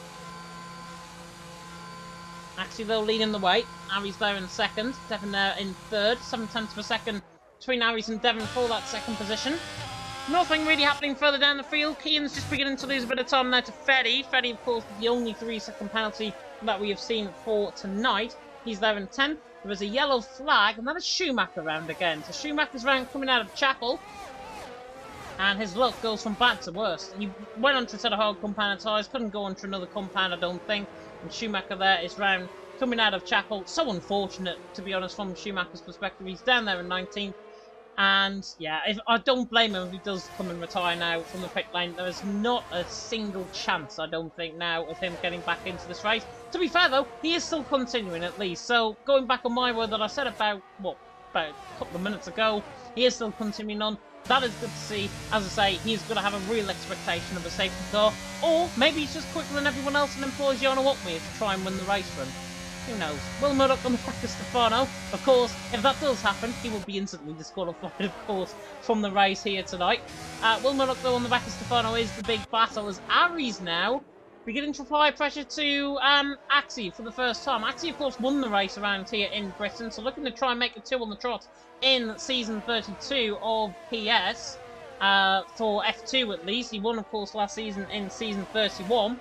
Actually, they'll lead in the way. Ari's there in 2nd, Devon there in 3rd, 7/10 of a second between Aris and Devon for that 2nd position. Nothing really happening further down the field. Kian's just beginning to lose a bit of time there to Freddie. Freddie, of course, the only 3-second penalty that we have seen for tonight. He's there in 10th. There is a yellow flag, and that is Schumacher round again. So Schumacher's round coming out of Chapel. And his luck goes from bad to worse. He went onto a set of hard compound tyres, couldn't go onto another compound, I don't think. And Schumacher there is round coming out of Chapel. So unfortunate, to be honest, from Schumacher's perspective. He's down there in 19th. And yeah, I don't blame him if he does come and retire now from the pit lane. There is not a single chance, I don't think, now of him getting back into this race. To be fair, though, he is still continuing at least. So going back on my word that I said about a couple of minutes ago, he is still continuing on. That is good to see. As I say, he's going to have a real expectation of a safety car. Or maybe he's just quicker than everyone else and employs Jana Watmere to try and win the race run. Who knows? Will Murdoch on the back of Stefano. Of course, if that does happen, he will be instantly disqualified, of course, from the race here tonight. Will Murdoch, though, on the back of Stefano is the big battle, as Aries now beginning to apply pressure to Axie for the first time. Axie, of course, won the race around here in Britain, so looking to try and make a 2 on the trot in Season 32 of PS, for F2 at least. He won, of course, last season in Season 31.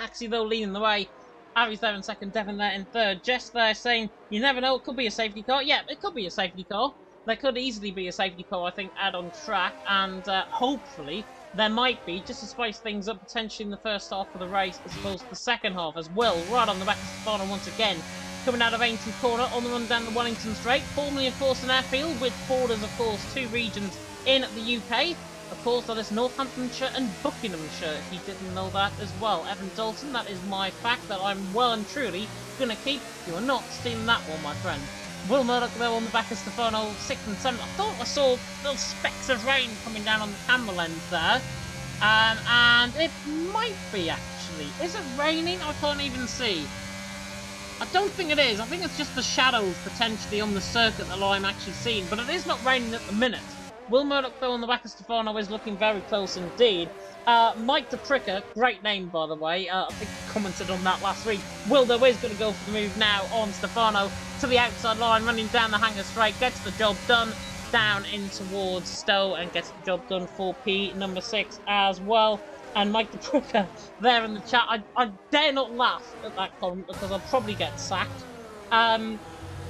Axie, though, leading the way. Aries there in second, Devon there in third. Jess there saying, you never know, it could be a safety car. Yeah, it could be a safety car. There could easily be a safety car, I think, out on track. And hopefully there might be, just to spice things up, potentially in the first half of the race, as opposed to the second half as well. Right on the back of Stefano once again. Coming out of Ainton Corner on the run down the Wellington Straight. Formerly, of course, an airfield with borders, of course, 2 regions in the UK. Of course, that is Northamptonshire and Buckinghamshire, if you didn't know that as well. Evan Dalton, that is my fact that I'm well and truly going to keep. You are not stealing that one, my friend. Will Murdoch, though, on the back of Stefano, 6th and 7th. I thought I saw little specks of rain coming down on the camera lens there. And it might be, actually. Is it raining? I can't even see. I don't think it is. I think it's just the shadows, potentially, on the circuit that I'm actually seeing. But it is not raining at the minute. Will Murdoch, though, on the back of Stefano is looking very close indeed. Mike the Pricker, great name, by the way. I think I commented on that last week. Will, though, is going to go for the move now on Stefano to the outside line, running down the hanger straight, gets the job done, down in towards Stowe, and gets the job done for P number 6 as well. And Mike the Pricker there in the chat. I dare not laugh at that comment because I'll probably get sacked.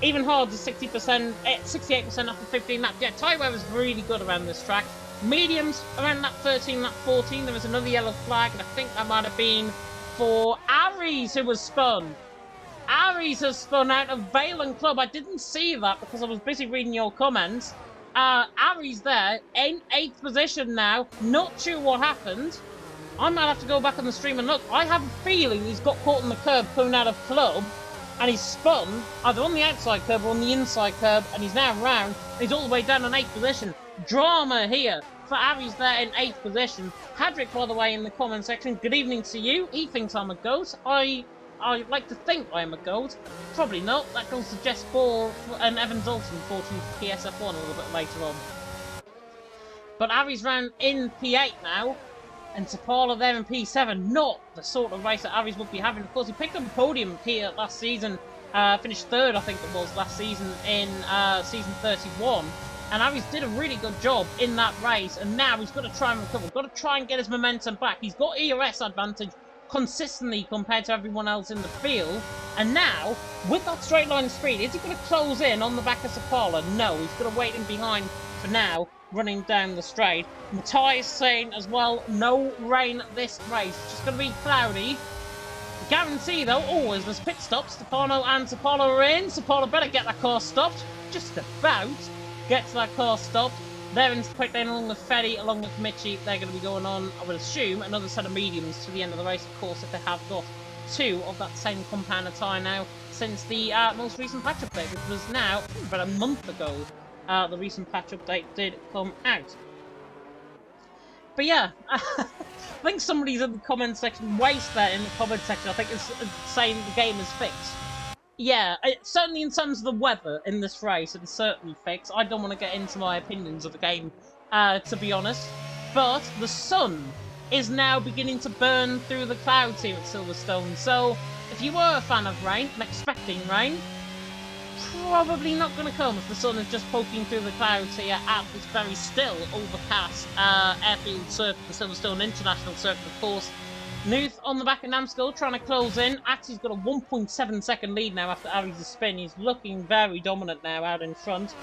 Even hard to 60%, 68% after 15 laps. Yeah, tyre wear is really good around this track. Mediums around lap 13, lap 14. There was another yellow flag, and I think that might have been for Aries, who was spun. Aries has spun out of Valen Club. I didn't see that because I was busy reading your comments. Aries there in 8th position now. Not sure what happened. I might have to go back on the stream and look. I have a feeling he's got caught on the curb coming out of Club. And he's spun either on the outside curb or on the inside curb, and he's now round. He's all the way down in 8th position. Drama here for Aries there in 8th position. Hadrick, by the way, in the comment section, good evening to you. He thinks I'm a goat. I like to think I'm a goat. Probably not. That goes to Jess Ball and Evan Dalton, fortunately for PSF1 a little bit later on. But Aries round in P8 now. And Tapala there in P7, not the sort of race that Aries would be having. Of course, he picked up a podium here last season, finished 3rd, I think it was, last season in Season 31. And Aries did a really good job in that race, and now he's got to try and recover. Got to try and get his momentum back. He's got ERS advantage consistently compared to everyone else in the field. And now, with that straight line speed, is he going to close in on the back of Sapala? No, he's going to wait in behind for now, running down the straight. Matai is saying as well, no rain this race. It's just going to be cloudy. Guarantee though, always there's pit stops. Stefano and Sapala are in. Sapala better get that car stopped. Just about gets that car stopped. They're in quick lane along with Fetty, along with Mitchie. They're going to be going on, I would assume, another set of mediums to the end of the race, of course, if they have got 2 of that same compound of tyre now since the most recent patch update, which was now about a month ago. The recent patch update did come out. But yeah, I think somebody's in the comment section, waste there in the comment section, I think it's saying the game is fixed. Yeah, certainly in terms of the weather in this race, it's certainly fixed. I don't want to get into my opinions of the game, to be honest. But the sun is now beginning to burn through the clouds here at Silverstone. So, if you were a fan of rain and expecting rain, probably not going to come if the sun is just poking through the clouds here at this very still overcast airfield circuit, the Silverstone International Circuit, of course. Nuth on the back of Namskull trying to close in. Actually, he's got a 1.7 second lead now after Aries' spin. He's looking very dominant now out in front.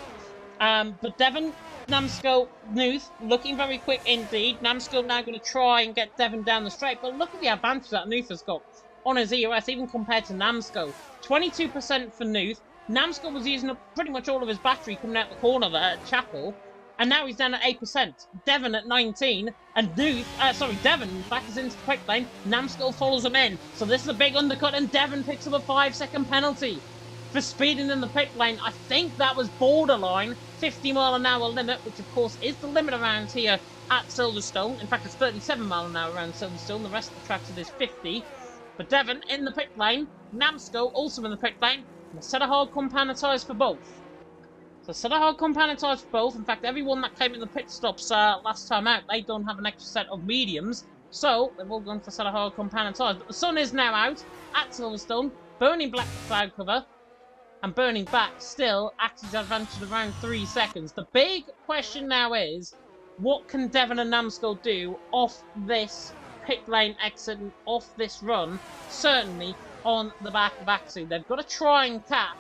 But Devon, Namskull, Nuth looking very quick indeed. Namskull now going to try and get Devon down the straight. But look at the advantage that Nuth has got on his ERS, even compared to Namsko. 22% for Nuth. Namsko was using up pretty much all of his battery coming out the corner there at Chapel. And now he's down at 8%. Devon at 19. And Devon back is into the quick lane. Namsko follows him in. So this is a big undercut, and Devon picks up a 5-second penalty for speeding in the pit lane. I think that was borderline 50-mile-an-hour limit, which of course is the limit around here at Silverstone. In fact, it's 37-mile-an-hour around Silverstone. The rest of the tracks it is 50. But Devon in the pit lane. Namsko also in the pit lane. And a set of hard compound tyres for both. So a set of hard compound tyres for both. In fact, everyone that came in the pit stops last time out, they don't have an extra set of mediums. So they've all gone for a set of hard compound tyres. But the sun is now out at Silverstone. Burning black cloud cover. And burning back still. Axie's advantage of around 3 seconds. The big question now is, what can Devon and Namsko do off this pit lane exit and off this run? Certainly on the back of Axie. They've got to try and catch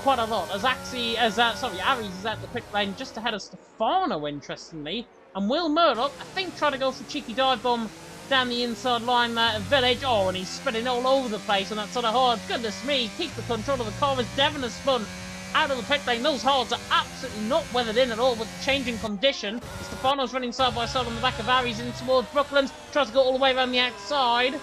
quite a lot. As Aries is at the pit lane just ahead of Stefano, interestingly. And Will Murdoch, I think, tried to go for a cheeky dive bomb down the inside line there at Village. Oh, and he's spinning all over the place on that sort of hard. Goodness me, keep the control of the car as Devon has spun out of the pit lane. Those hards are absolutely not weathered in at all with the changing condition. Stefano's running side by side on the back of Aries in towards Brooklands. Tries to go all the way around the outside.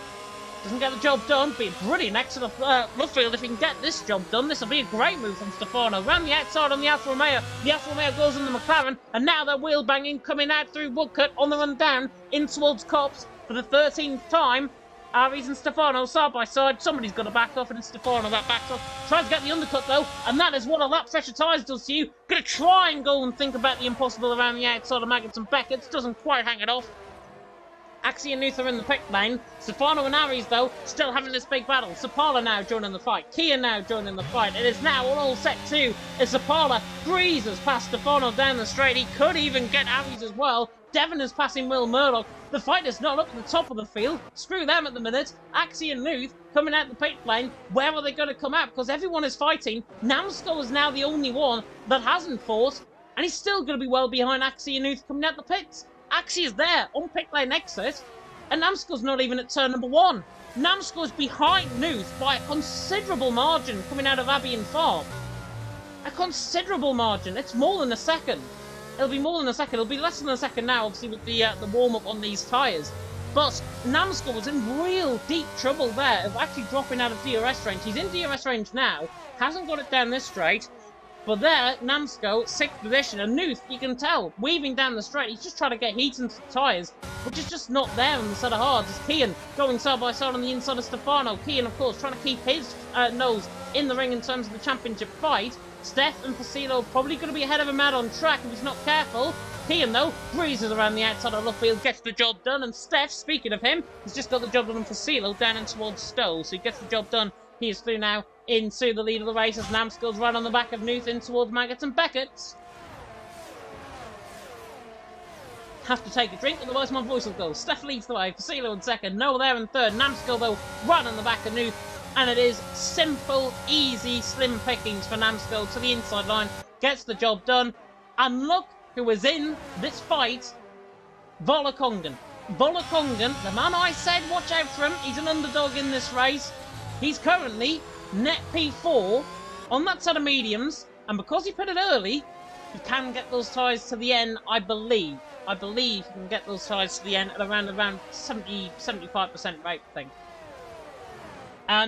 Doesn't get the job done. Be a brilliant exit of Luffield if he can get this job done. This will be a great move from Stefano. Round the outside on the Alfa Romeo. The Alfa Romeo goes in the McLaren. And now they're wheel banging, coming out through Woodcut on the run down in towards Cops for the 13th time. Aries and Stefano side by side. Somebody's got to back off, and it's Stefano that backs off. Tries to get the undercut though, and that is what a lap pressure tyres does to you. Gonna try and go and think about the impossible around the outside of Maggots and Beckett's. Doesn't quite hang it off. Axie and Nuth are in the pit lane. Stefano and Aries, though, still having this big battle. Sapala now joining the fight. Kia now joining the fight. It is now all set too as Sapala breezes past Stefano down the straight. He could even get Aries as well. Devon is passing Will Murdoch. The fight is not up at the top of the field. Screw them at the minute. Axie and Nuth coming out the pit lane. Where are they going to come out? Because everyone is fighting. Namsko is now the only one that hasn't fought. And he's still going to be well behind Axie and Nuth coming out the pits. Axie is there on pit lane exit, and Namsko's not even at turn number 1. Namsko's behind Nuth by a considerable margin coming out of Abbey and Farm. A considerable margin. It's more than a second. It'll be more than a second. It'll be less than a second now, obviously, with the warm-up on these tyres. But Namsko was in real deep trouble there of actually dropping out of DRS range. He's in DRS range now, hasn't got it down this straight. But there, Namsko, 6th position, and Nuth, you can tell, weaving down the straight. He's just trying to get heat into the tyres, which is just not there on the set of hards. As Kian going side by side on the inside of Stefano. Kian, of course, trying to keep his nose in the ring in terms of the championship fight. Steph and Facilo probably going to be ahead of him out on track if he's not careful. Kian, though, breezes around the outside of Luffield, gets the job done. And Steph, speaking of him, has just got the job done on Facilo down in towards Stowe. So he gets the job done. He is through now into the lead of the race as Namsko's right on the back of Nuth in towards Maggots and Beckett's. Have to take a drink, otherwise my voice will go. Steph leads the way, Facilo in second, Noah there in third, Namsko though right on the back of Nuth, and it is simple, easy, slim pickings for Namsko to the inside line, gets the job done, and look who is in this fight, Volakongan. Volakongan, the man I said watch out for him, he's an underdog in this race. He's currently net P4 on that set of mediums, and because he put it early, he can get those tyres to the end, I believe. I believe he can get those tyres to the end at around 70-75% rate, I think.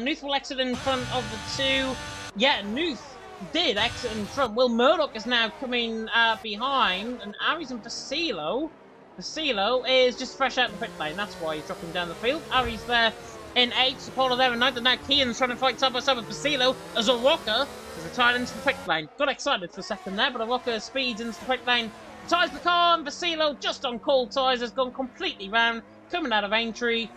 Nuth will exit in front of the two. Yeah, Nuth did exit in front. Will Murdoch is now coming behind, and Aries and Facilo. Facilo is just fresh out the pit lane, that's why he's dropping down the field. Aries there in 8th, Sapolo there in 9th, and now Kian's trying to fight side by side with Facilo as Oroka is retired into the pit lane. Got excited for a second there, but Oroka speeds into the pit lane, ties the car, and Facilo, just on cold tyres, has gone completely round, coming out of Aintree,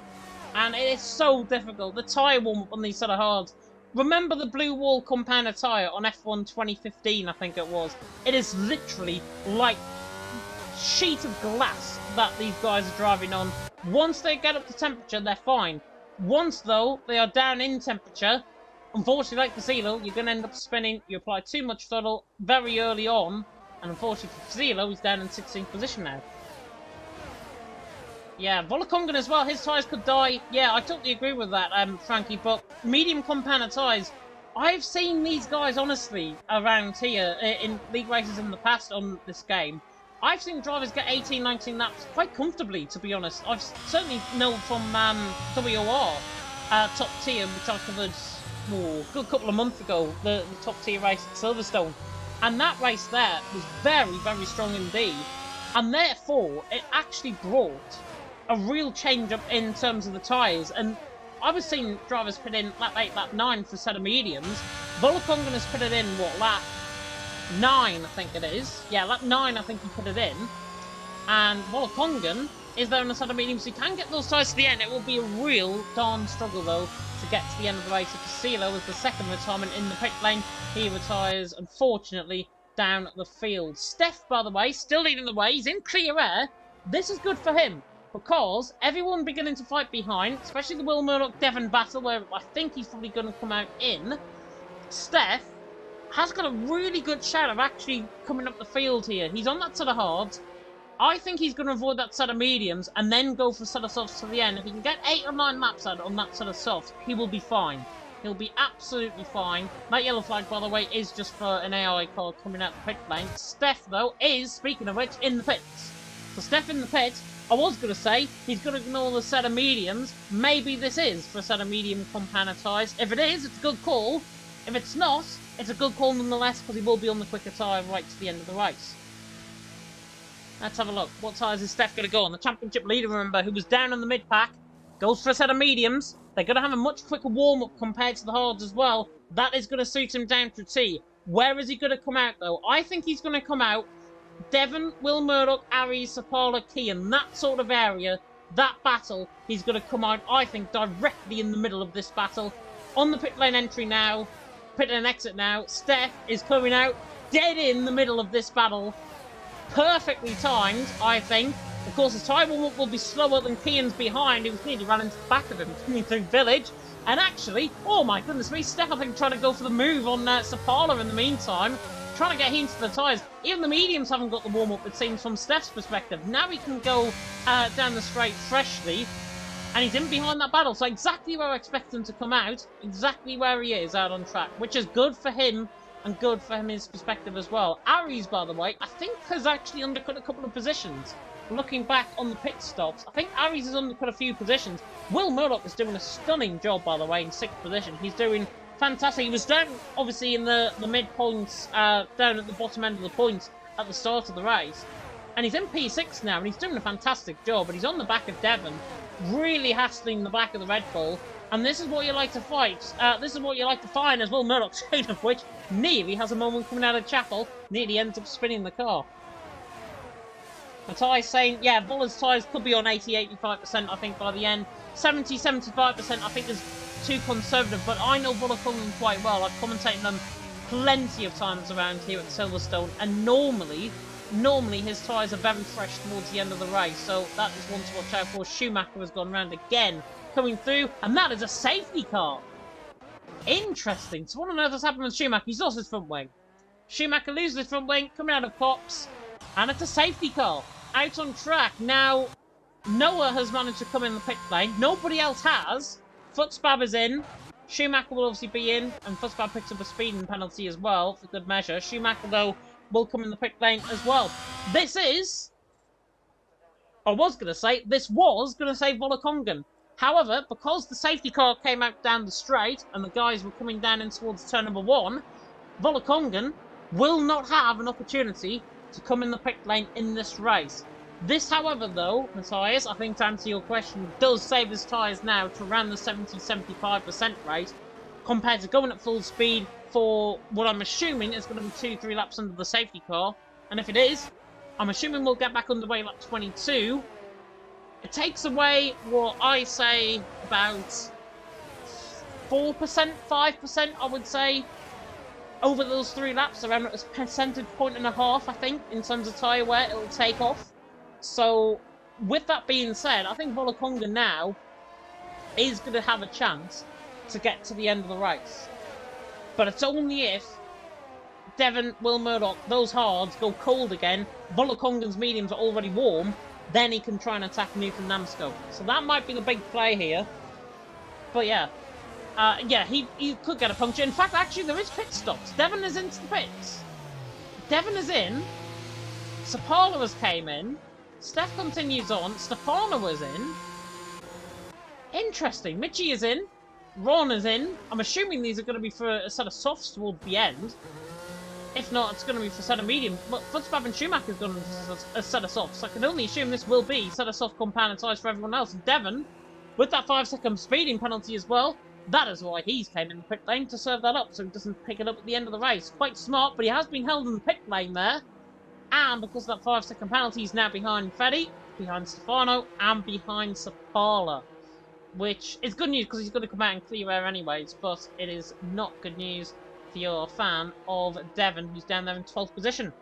and it is so difficult. The tyre warm-up on these sort of hards. Remember the blue wall compounder tyre on F1 2015, I think it was. It is literally like a sheet of glass that these guys are driving on. Once they get up to temperature, they're fine. Once, though, they are down in temperature, unfortunately, like Facilo, you're going to end up spinning. You apply too much throttle very early on, and unfortunately for Facilo, he's down in 16th position now. Yeah, Volakongan as well, his tyres could die. Yeah, I totally agree with that, Frankie, but medium compound tyres, I've seen these guys, honestly, around here in league races in the past on this game. I've seen drivers get 18, 19 laps quite comfortably, to be honest. I've certainly know from WOR, top tier, which I covered a good couple of months ago, the top tier race at Silverstone. And that race there was very, very strong indeed. And therefore, it actually brought a real change up in terms of the tyres. And I was seeing drivers put in lap 8, lap 9 for a set of mediums. Volakongan has put it in, what, lap 9, I think it is. Yeah, lap 9, I think he put it in. And Volakongan is there on a set of mediums. He can get those tyres to the end. It will be a real darn struggle, though, to get to the end of the race. Castillo was the second retirement in the pit lane. He retires, unfortunately, down the field. Steph, by the way, still leading the way. He's in clear air. This is good for him, because everyone beginning to fight behind, especially the Will Murdoch-Devon battle, where I think he's probably going to come out in. Steph has got a really good shot of actually coming up the field here. He's on that set of hards. I think he's going to avoid that set of mediums and then go for a set of softs to the end. If he can get 8 or 9 laps out on that set of softs, he will be fine. He'll be absolutely fine. That yellow flag, by the way, is just for an AI car coming out the pit lane. Steph, though, is, speaking of which, in the pits. So Steph in the pit, I was going to say, he's going to ignore the set of mediums. Maybe this is for a set of medium compound tyres. If it is, it's a good call. If it's not, it's a good call nonetheless, because he will be on the quicker tyre right to the end of the race. Let's have a look. What tyres is Steph going to go on? The championship leader, remember, who was down on the mid-pack, goes for a set of mediums. They're going to have a much quicker warm-up compared to the hards as well. That is going to suit him down to a T. Where is he going to come out, though? I think he's going to come out Devon, Will Murdoch, Aries, Sapala, Kean, that sort of area, that battle, he's going to come out, I think, directly in the middle of this battle. On the pit lane entry now, pit lane exit now, Steph is coming out dead in the middle of this battle. Perfectly timed, I think. Of course, his tyre warm-up will be slower than Kean's behind, who was nearly ran into the back of him coming through Village. And actually, oh my goodness me, Steph, I think, trying to go for the move on Sapala in the meantime. Trying to get into the tyres. Even the mediums haven't got the warm-up, it seems, from Steph's perspective. Now he can go down the straight freshly. And he's in behind that battle. So exactly where I expect him to come out. Exactly where he is out on track. Which is good for him and good for his perspective as well. Aries, by the way, I think has actually undercut a couple of positions. Looking back on the pit stops, I think Aries has undercut a few positions. Will Murdoch is doing a stunning job, by the way, in 6th position. He's doing fantastic. He was down, obviously, in the mid-points, down at the bottom end of the points at the start of the race. And he's in P6 now, and he's doing a fantastic job. And he's on the back of Devon, really hassling the back of the Red Bull. And this is what you like to fight. This is what you like to find, as Will Murdoch, speaking of which, nearly has a moment coming out of Chapel, nearly ends up spinning the car. Matthi's saying, yeah, Voller's tyres could be on 80-85%, I think, by the end. 70-75%, I think, is too conservative, but I know Volakongan quite well. I've commentated them plenty of times around here at Silverstone, and normally his tyres are very fresh towards the end of the race, so that is one to watch out for. Schumacher has gone round again, coming through, and that is a safety car. Interesting. So what on earth has happened with Schumacher? He's lost his front wing. Schumacher loses his front wing, coming out of Pops, and it's a safety car. Out on track. Now, Noah has managed to come in the pit lane. Nobody else has. Futzbab is in. Schumacher will obviously be in, and Futzbab picks up a speeding penalty as well, for good measure. Schumacher, though, will come in the pit lane as well. This was going to say Volakongan. However, because the safety car came out down the straight, and the guys were coming down in towards turn number 1, Volakongan will not have an opportunity to come in the pit lane in this race. This, however, though, Matthias, I think to answer your question, does save his tyres now to around the 70-75% rate, compared to going at full speed for what I'm assuming is going to be 2-3 laps under the safety car. And if it is, I'm assuming we'll get back underway lap 22. It takes away what I say about 4%, 5%, I would say, over those 3 laps, around a percentage point and a half, I think, in terms of tyre wear, it'll take off. So, with that being said, I think Volakongan now is going to have a chance to get to the end of the race. But it's only if Devon, Will Murdoch, those hards go cold again, Volakongan's mediums are already warm, then he can try and attack Newton Namsco. So that might be the big play here. But yeah. Yeah, he could get a puncture. In fact, actually, there is pit stops. Devon is into the pits. Devon is in. Sapala has came in. Steph continues on. Stefano is in. Interesting. Mitchie is in. Ron is in. I'm assuming these are going to be for a set of softs towards the end. If not, it's going to be for a set of medium. But Futzbab and Schumacher is going to be a set of softs. I can only assume this will be a set of soft compound tyres for everyone else. Devon, with that 5-second speeding penalty as well, that is why he's came in the pit lane, to serve that up so he doesn't pick it up at the end of the race. Quite smart, but he has been held in the pit lane there. And because of that 5-second penalty, he's now behind Freddy, behind Stefano, and behind Sapala. Which is good news because he's going to come out in clear air anyways, but it is not good news for your fan of Devon, who's down there in 12th position.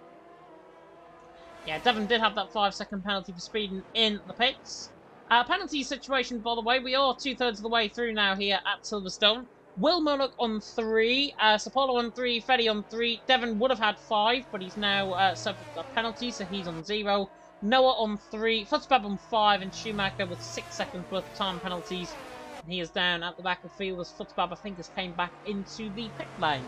Yeah, Devon did have that 5-second penalty for speeding in the pits. Penalty situation, by the way, we are 2/3 of the way through now here at Silverstone. Will Murdoch on 3, Sapolo on 3, Freddy on 3. Devon would have had 5, but he's now suffered a penalty, so he's on 0. Noah on 3, Futzbab on 5, and Schumacher with 6 seconds worth of time penalties. And he is down at the back of the field as Futzbab, I think, has came back into the pit lane.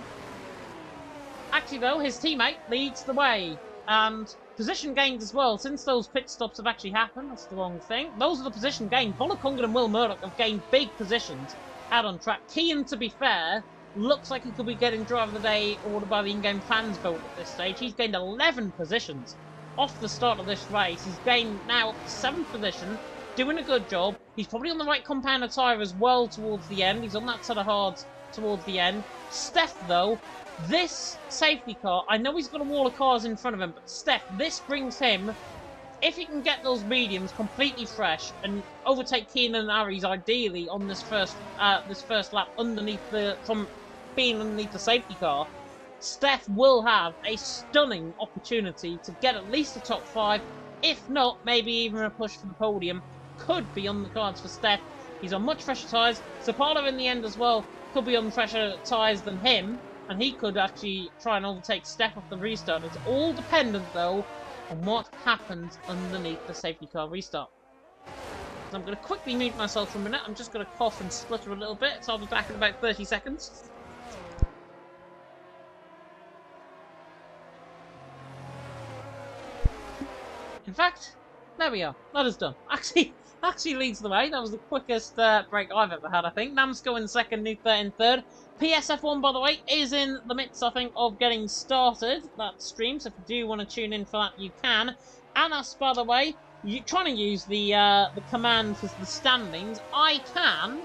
Actually, though, his teammate leads the way. And position gains as well. Since those pit stops have actually happened, that's the wrong thing. Those are the position gains. Volakongan and Will Murdoch have gained big positions out on track. Kean, to be fair, looks like he could be getting Driver of the Day awarded by the in-game fans vote at this stage. He's gained 11 positions off the start of this race. He's gained now up to 7th position, doing a good job. He's probably on the right compounder tyre as well towards the end. He's on that set of hards towards the end. Steph, though, this safety car, I know he's got a wall of cars in front of him, but Steph, this brings him, if he can get those mediums completely fresh and overtake Keenan and Aries ideally on this first lap underneath from being underneath the safety car, Steph will have a stunning opportunity to get at least a top 5, if not, maybe even a push for the podium. Could be on the cards for Steph. He's on much fresher tyres. Sapala in the end as well could be on fresher tyres than him, and he could actually try and overtake Steph off the restart. It's all dependent, though, on what happens underneath the safety car restart. So I'm going to quickly mute myself for a minute. I'm just going to cough and splutter a little bit, so I'll be back in about 30 seconds. In fact, there we are. That is done. Actually leads the way. That was the quickest break I've ever had, I think. Namsco in second, Nuka in third. PSF1, by the way, is in the midst, I think, of getting started, that stream, so if you do want to tune in for that, you can. And us, by the way, you're trying to use the command for the standings. I can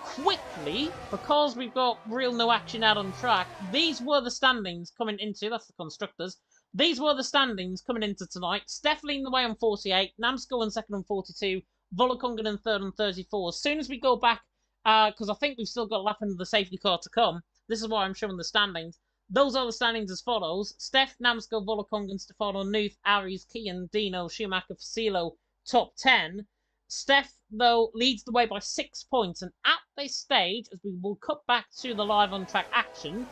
quickly, because we've got real no action out on track, these were the standings coming into, that's the constructors, these were the standings coming into tonight. Steph leading the way on 48, Namsco in second on 42, Volakongan in third on 34. As soon as we go back, because I think we've still got a lap into the safety car to come, this is why I'm showing the standings. Those are the standings as follows. Steph, Namsco, Volakongan, Stefano, Nuth, Aries, Kian, Dino, Schumacher, Facilo, top 10. Steph, though, leads the way by 6 points, and at this stage, as we will cut back to the live on-track action,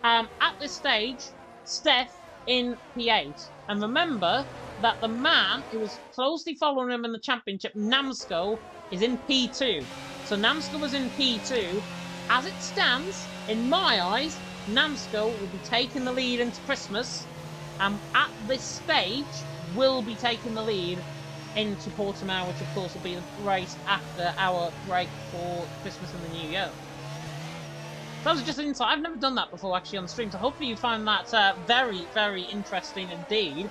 at this stage, Steph in P8. And remember that the man who was closely following him in the championship, Namsco, is in P2. So Namsco was in P2. As it stands, in my eyes, Namsco will be taking the lead into Christmas, and at this stage, will be taking the lead into Portimao, which of course will be the race after our break for Christmas and the New Year. That was just an insight. I've never done that before, actually, on stream, so hopefully you find that very, very interesting indeed.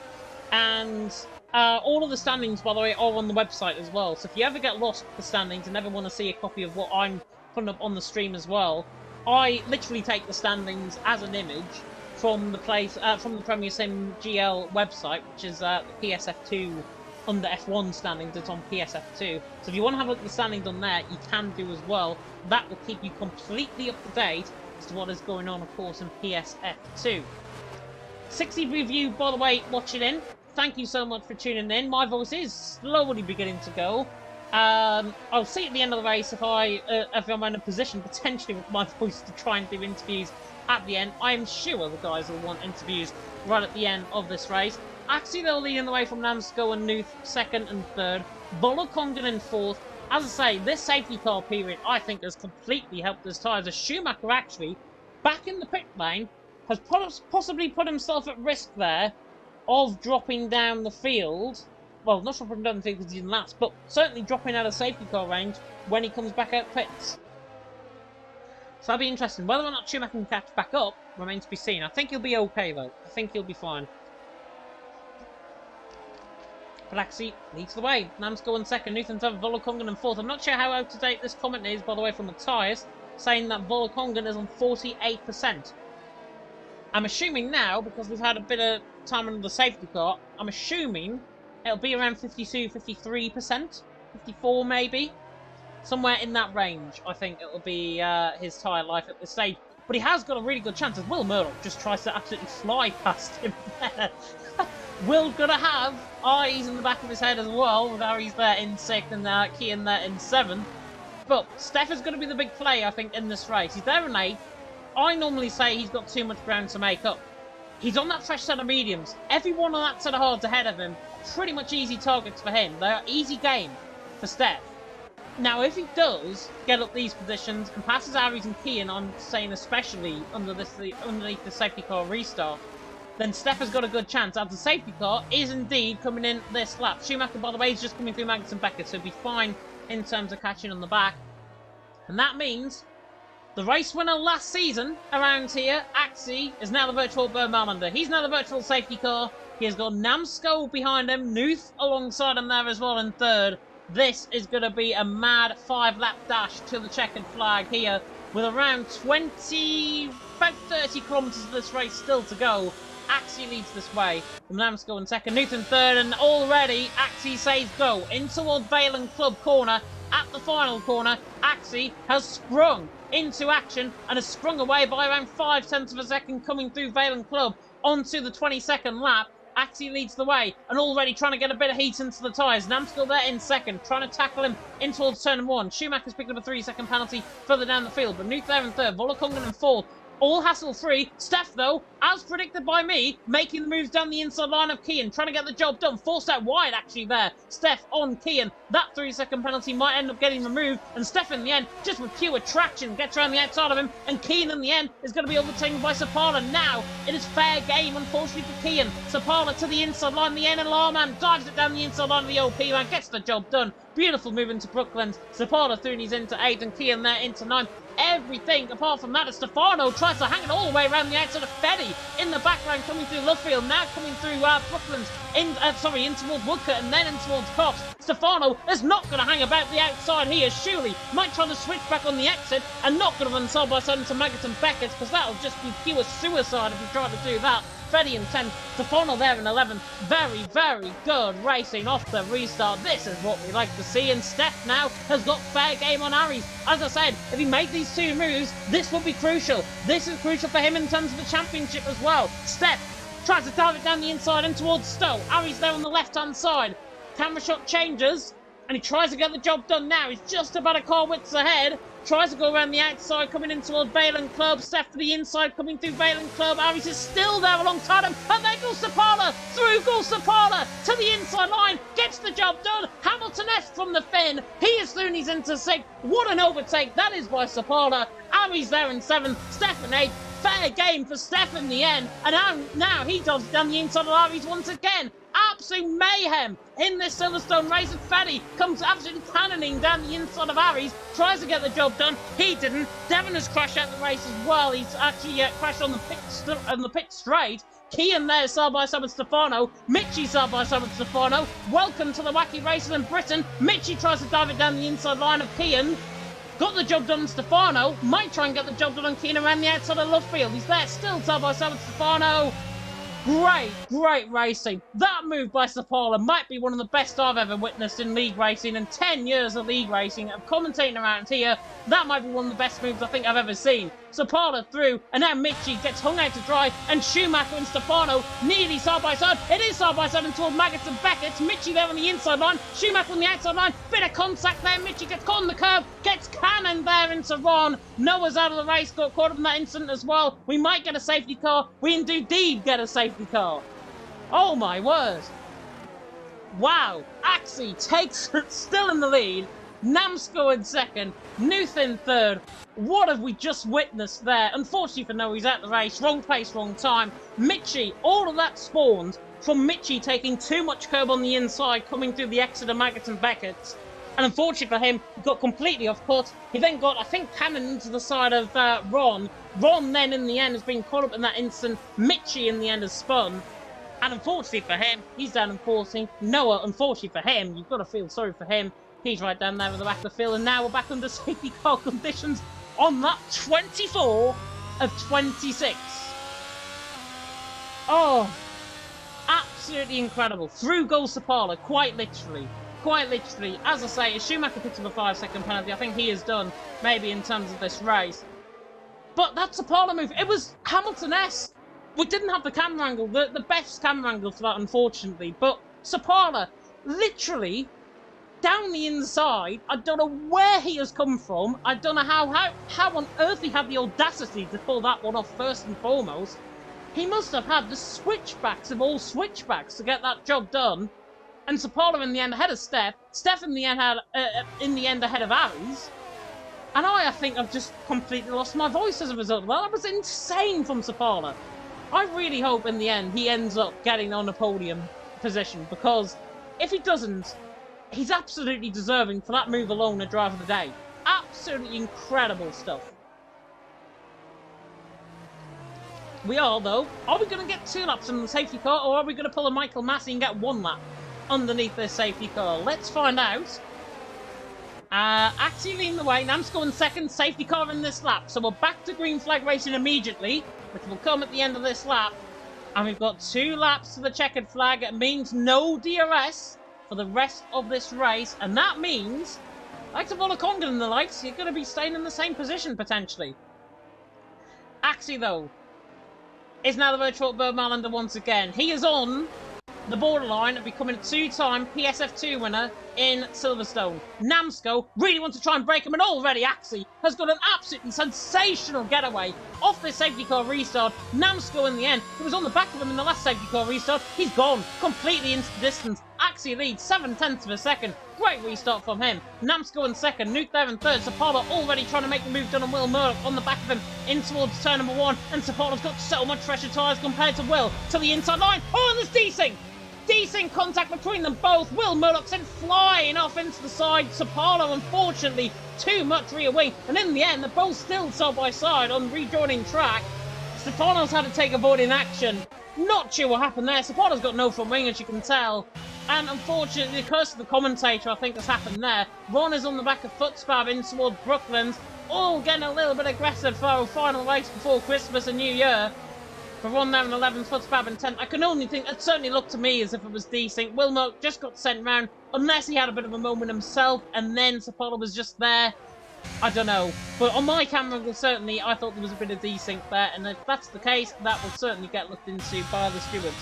And all of the standings, by the way, are on the website as well. So if you ever get lost with the standings and ever want to see a copy of what I'm putting up on the stream as well, I literally take the standings as an image from the from the Premier Sim GL website, which is the PSF2 under F1 standings. It's on PSF2. So if you want to have a look at the standings on there, you can do as well. That will keep you completely up to date as to what is going on, of course, in PSF2. 60 review, by the way, watching in. Thank you so much for tuning in. My voice is slowly beginning to go. I'll see at the end of the race if I'm in a position potentially with my voice to try and do interviews at the end. I'm sure the guys will want interviews right at the end of this race. Axie though leading the way from Namsko and Nuth second and third. Volokongan in fourth. As I say, this safety car period I think has completely helped his tyres. As Schumacher actually, back in the pit lane, has possibly put himself at risk there of dropping down the field. Well, not dropping down the field because he didn't last, but certainly dropping out of safety car range when he comes back out pits. So that'll be interesting. Whether or not Schumacher can catch back up remains to be seen. I think he'll be okay though. I think he'll be fine. Axie leads the way. Namsko in second, Nuth in third, Volokongan in fourth. I'm not sure how out to date this comment is, by the way, from the tyres, saying that Volokongan is on 48%. I'm assuming now, because we've had a bit of time under the safety car, I'm assuming it'll be around 52, 53%, 54 maybe. Somewhere in that range, I think it'll be his tyre life at this stage. But he has got a really good chance, as Will Murdoch just tries to absolutely fly past him there. Will gonna have eyes in the back of his head as well, with Harry's there in 6th and Kian there in 7th. But Steph is going to be the big play, I think, in this race. He's there in 8th. I normally say he's got too much ground to make up. He's on that fresh set of mediums. Everyone on that set of hards ahead of him, pretty much easy targets for him. They are easy game for Steph. Now, if he does get up these positions and passes Aries and Kian, I'm saying especially underneath the safety car restart, then Steph has got a good chance, as the safety car is indeed coming in this lap. Schumacher, by the way, is just coming through Magnussen and Beckett, so he'll be fine in terms of catching on the back. And that means the race winner last season around here, Axie, is now the virtual Bermander. He's now the virtual safety car. He has got Namsko behind him, Nuth alongside him there as well in third. This is going to be a mad 5-lap dash to the checkered flag here, with around 20, about 30 kilometres of this race still to go. Axie leads this way, from Namsko in second, Nuth in third, and already Axie says go in toward Valen Club corner. At the final corner, Axie has sprung into action and has sprung away by around 0.5 of a second, coming through Valen Club onto the 22nd lap. Axie leads the way and already trying to get a bit of heat into the tyres. Namsko there in second, trying to tackle him in towards turn 1. Schumacher's picked up a 3-second penalty further down the field, but Nuth there in third, Volokongan in fourth. All hassle-free. Steph, though, as predicted by me, making the moves down the inside line of Kian, trying to get the job done. Forced out wide, actually, there. Steph on Kian. That 3-second penalty might end up getting removed, and Steph, in the end, just with pure traction, gets around the outside of him, and Kian, in the end, is going to be overtaken by Sapala. Now, it is fair game, unfortunately, for Kian. Sapala to the inside line. The NLR man dives it down the inside line of the OP man, gets the job done. Beautiful move into Brooklands. Sapala through and he's into 8th, and Kian there into 9th. Everything apart from that as Stefano tries to hang it all the way around the outside of Fetty in the background, coming through Lovefield, now coming through Brooklands, in towards Woodcote and then in towards Cox. Stefano is not going to hang about the outside here. Surely might try to switch back on the exit and not going to run side by side into Maggot and Beckett, because that'll just be pure suicide if you try to do that. Fetty in 10th, Stefano there in 11th. Very, very good racing off the restart. This is what we like to see, and Steph now has got fair game on Aries. As I said, if he made these 2 moves, this will be crucial. This is crucial for him in terms of the championship as well. Steph tries to dive it down the inside and towards Stowe. Aries there on the left-hand side. Camera shot changes, and he tries to get the job done now. He's just about a car width ahead. Tries to go around the outside, coming in towards Valen Club. Steph to the inside, coming through Valen Club. Aries is still there alongside him. And there goes Sapala. Through goes Sapala to the inside line. Gets the job done. Hamilton-esque from the Finn. He is through and he's into 6th. What an overtake that is by Sapala. Aries there in 7th. Steph in 8th. Fair game for Steph in the end. And now he does down the inside of Aries once again. Absolute mayhem in this Silverstone race. And Fetty comes absolutely cannoning down the inside of Aries, tries to get the job done. He didn't. Devon has crashed out the race as well. He's actually crashed on the pit straight. Kian there side by side with Stefano. Mitchie side by side with Stefano. Welcome to the wacky races in Britain. Mitchie tries to dive it down the inside line of Kian. Got the job done on Stefano. Might try and get the job done on Kian around the outside of Lovefield. He's there still side by side with Stefano. Great racing. That move by Sapala might be one of the best I've ever witnessed in league racing. In 10 years of league racing, of commentating around here, that might be one of the best moves I think I've ever seen. Sapala through, and now Mitchie gets hung out to dry, and Schumacher and Stefano nearly side by side. It is side by side and toward Maggots and Beckett. Mitchie there on the inside line, Schumacher on the outside line. Bit of contact there. Mitchie gets caught on the curb, gets cannoned there into Ron. Noah's out of the race, got caught up in that incident as well. We might get a safety car. We indeed get a safety car. Oh my word. Wow. Axie takes it, still in the lead. Namsko in second. Nuth in third. What have we just witnessed there? Unfortunately for Noah, he's at the race. Wrong place, wrong time. Mitchie, all of that spawned from Mitchie taking too much curb on the inside, coming through the exit of Maggots and Beckett's. And unfortunately for him, he got completely off put. He then got, I think, cannon into the side of Ron. Ron then, in the end, has been caught up in that instant. Mitchie, in the end, has spun. And unfortunately for him, he's down in 14th. Noah, unfortunately for him, you've got to feel sorry for him. He's right down there at the back of the field. And now we're back under safety car conditions on lap 24 of 26. Oh, absolutely incredible. Through goes Sapala, quite literally. Quite literally. As I say, if Schumacher picks up a 5-second penalty, I think he is done, maybe in terms of this race. But that Sapala move, it was Hamilton-esque. We didn't have the camera angle, the best camera angle for that, unfortunately. But Sapala, literally, down the inside, I don't know where he has come from. I don't know how on earth he had the audacity to pull that one off first and foremost. He must have had the switchbacks of all switchbacks to get that job done. And Sapala in the end ahead of Steph. Steph in the end ahead of Aries. And I think I've just completely lost my voice as a result of that. That was insane from Sapala. I really hope in the end he ends up getting on a podium position, because if he doesn't, he's absolutely deserving for that move alone a driver of the day. Absolutely incredible stuff. We are, though. Are we going to get 2 laps on the safety car, or are we going to pull a Michael Massey and get 1 lap underneath this safety car? Let's find out. Axie leading the way. Namsko in second. Safety car in this lap. So we're back to green flag racing immediately, which will come at the end of this lap. And we've got 2 laps to the checkered flag. It means no DRS for the rest of this race. And that means, like the Volakongan and the likes, you're going to be staying in the same position, potentially. Axie, though, is now the virtual Bird Malander once again. He is on the borderline of becoming a 2-time PSF2 winner in Silverstone. Namsko really wants to try and break him, and already Axie has got an absolutely sensational getaway off this safety car restart. Namsko in the end, who was on the back of him in the last safety car restart, he's gone completely into the distance. Axie leads 7/10 of a second. Great restart from him. Namsko in second, Nuke there in third. Sapala already trying to make the move done on Will Murdoch on the back of him in towards turn number 1. And Sapala's got so much fresher tyres compared to Will to the inside line. Oh, and there's D-Sync! Decent contact between them both. Will Murdoch sent flying off into the side. Sapala, unfortunately, too much rear wing. And in the end, they're both still side by side on rejoining track. Stefano's had to take avoiding action. Not sure what happened there. Sapala's got no front wing, as you can tell. And unfortunately, the curse of the commentator, I think, has happened there. Ron is on the back of Footspab in towards Brooklands. All getting a little bit aggressive for our final race before Christmas and New Year. For Ron there in 11th, Footspab in 10th. I can only think, it certainly looked to me as if it was decent. Wilmot just got sent round, unless he had a bit of a moment himself, and then Sapala was just there. I don't know. But on my camera, certainly, I thought there was a bit of desync there, and if that's the case, that will certainly get looked into by the stewards.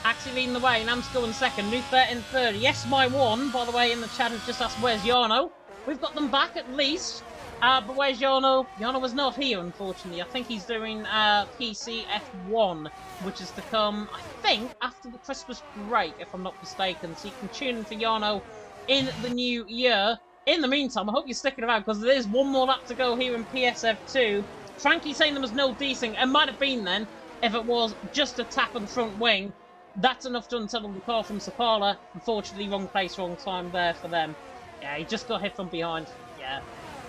Axie leading the way, Namsko in second, Nuke there in third. Yes, my one, by the way, in the chat has just asked, where's Jarno? We've got them back at least. But where's Jarno? Jarno was not here, unfortunately. I think he's doing PCF1, which is to come, I think, after the Christmas break, if I'm not mistaken. So you can tune in for Jarno in the new year. In the meantime, I hope you're sticking around, because there is 1 more lap to go here in PSF2. Frankie saying there was no desync. It might have been then, if it was just a tap on the front wing. That's enough to unsettle the car from Sapala. Unfortunately, wrong place, wrong time there for them. Yeah, he just got hit from behind. Yeah.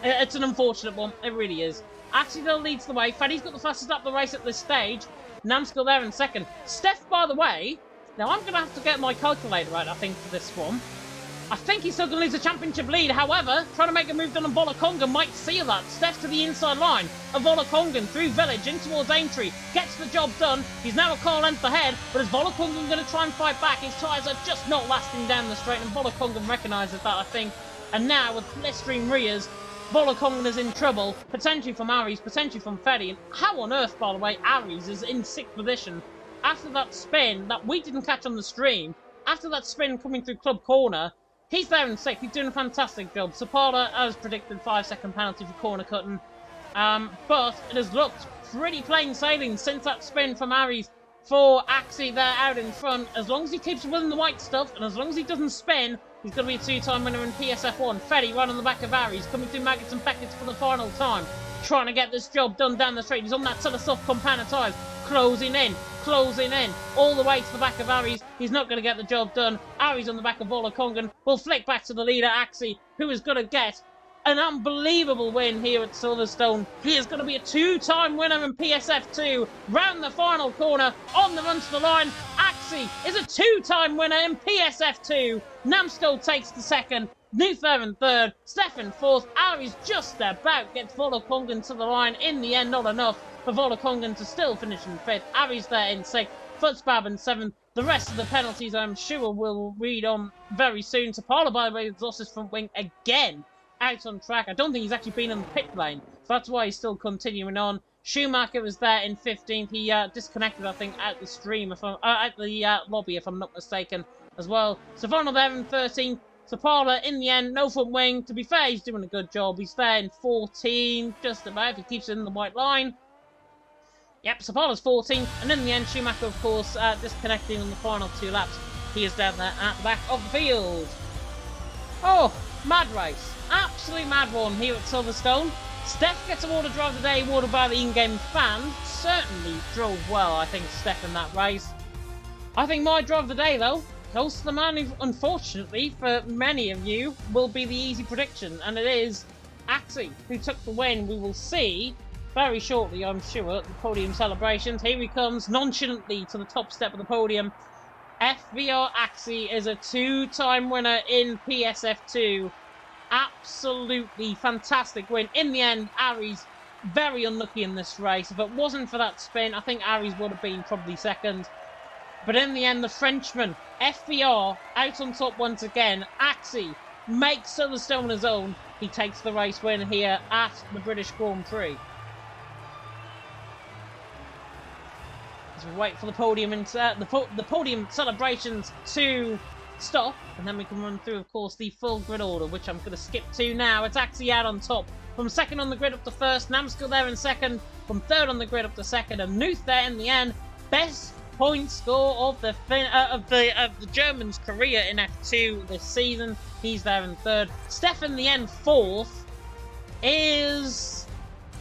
It's an unfortunate one. It really is. Axie though leads the way. Freddy's got the fastest lap of the race at this stage. Namsko there in second. Steph, by the way, now I'm going to have to get my calculator out, I think, for this one. I think he's still going to lose the championship lead. However, trying to make a move done on Volakongan might seal that. Steph to the inside line of Volakongan through Village in towards Aintree. Gets the job done. He's now a car length ahead. But is Volakongan going to try and fight back? His tyres are just not lasting down the straight. And Volakongan recognises that, I think. And now, with blistering rears, Volakongan is in trouble. Potentially from Aries, potentially from Freddy. And how on earth, by the way, Aries is in 6th position after that spin that we didn't catch on the stream. After that spin coming through Club Corner, he's there in 6th. He's doing a fantastic job. Sapala, as predicted, 5-second penalty for corner cutting. But it has looked pretty plain sailing since that spin from Aries for Axie there out in front. As long as he keeps winning the white stuff, and as long as he doesn't spin, he's going to be a two-time winner in PSF1. Fetty right on the back of Aries, coming through Maggots and Beckett for the final time. Trying to get this job done down the straight. He's on that sort of soft compound of tyres. Closing in, all the way to the back of Aries. He's not going to get the job done. Aries on the back of Volokongan will flick back to the leader, Axie, who is going to get an unbelievable win here at Silverstone. He is going to be a two-time winner in PSF2. Round the final corner, on the run to the line, Axie is a two-time winner in PSF2. Namsko takes the second, Nuther in third, Stefan fourth, Aries just about gets Volokongan to the line. In the end, not enough for Volokongan to still finish in fifth. Aries there in sixth, Futzbab in seventh. The rest of the penalties I'm sure we'll read on very soon. Tapala, by the way, has lost his front wing again. Out on track. I don't think he's actually been in the pit lane, so that's why he's still continuing on. Schumacher was there in 15th. He disconnected, I think, out the stream, if I'm, out the lobby, if I'm not mistaken, as well. Savannah there in 13th. Sapala, in the end, no front wing. To be fair, he's doing a good job. He's there in 14, just about. He keeps it in the white line. Yep, Sapala's 14th, and in the end, Schumacher, of course, disconnecting on the final 2 laps. He is down there at the back of the field. Oh, mad race. Absolutely mad one here at Silverstone. Steph gets award of Drive of the Day, awarded by the in-game fans. Certainly drove well, I think, Steph, in that race. I think my Drive of the Day, though, goes to the man who, unfortunately, for many of you, will be the easy prediction. And it is Axie, who took the win. We will see very shortly, I'm sure, at the podium celebrations. Here he comes, nonchalantly to the top step of the podium. FVR Axie is a two-time winner in PSF2. Absolutely fantastic win. In the end, Aries very unlucky in this race. If it wasn't for that spin, I think Aries would have been probably second. But in the end, the Frenchman, FVR, out on top once again. Axie makes Silverstone his own. He takes the race win here at the British Grand Prix. As we wait for the podium and the podium celebrations to stop, and then we can run through, of course, the full grid order, which I'm going to skip to now. It's Axie out on top, from second on the grid up to first. Namsko there in second, from third on the grid up to second, and Nuth there in the end. Best point score of the German's career in F2 this season. He's there in third. Steph in the end fourth, is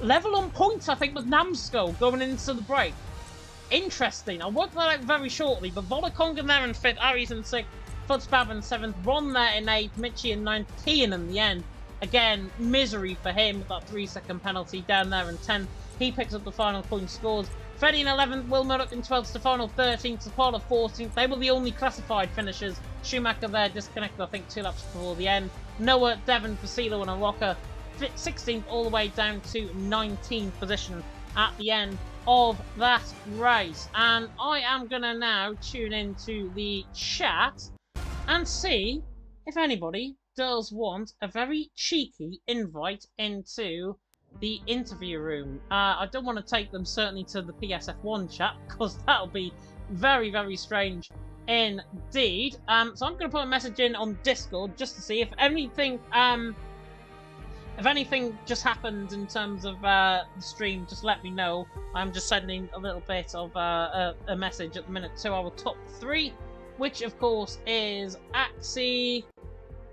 level on points, I think, with Namsko going into the break. Interesting. I'll work that out very shortly. But Volokongan there in fifth, Aries in sixth, Futzbab in seventh, Ron there in eighth, Mitchie in ninth, Kian in the end. Again, misery for him with that 3-second penalty down there in 10th. He picks up the final point scores. Freddie in 11th, Will Murdoch in 12th, Stefano 13th, Sapala 14th. They were the only classified finishers. Schumacher there disconnected, I think, 2 laps before the end. Noah, Devon, Fasilo and Aroka 16th all the way down to 19th position at the end of that race. And I am going to now tune into the chat and see if anybody does want a very cheeky invite into the interview room. I don't want to take them certainly to the PSF1 chat, because that'll be very, very strange indeed. So I'm going to put a message in on Discord just to see if anything just happened in terms of the stream. Just let me know. I'm just sending a little bit of a message at the minute to our top 3, which of course is Axie,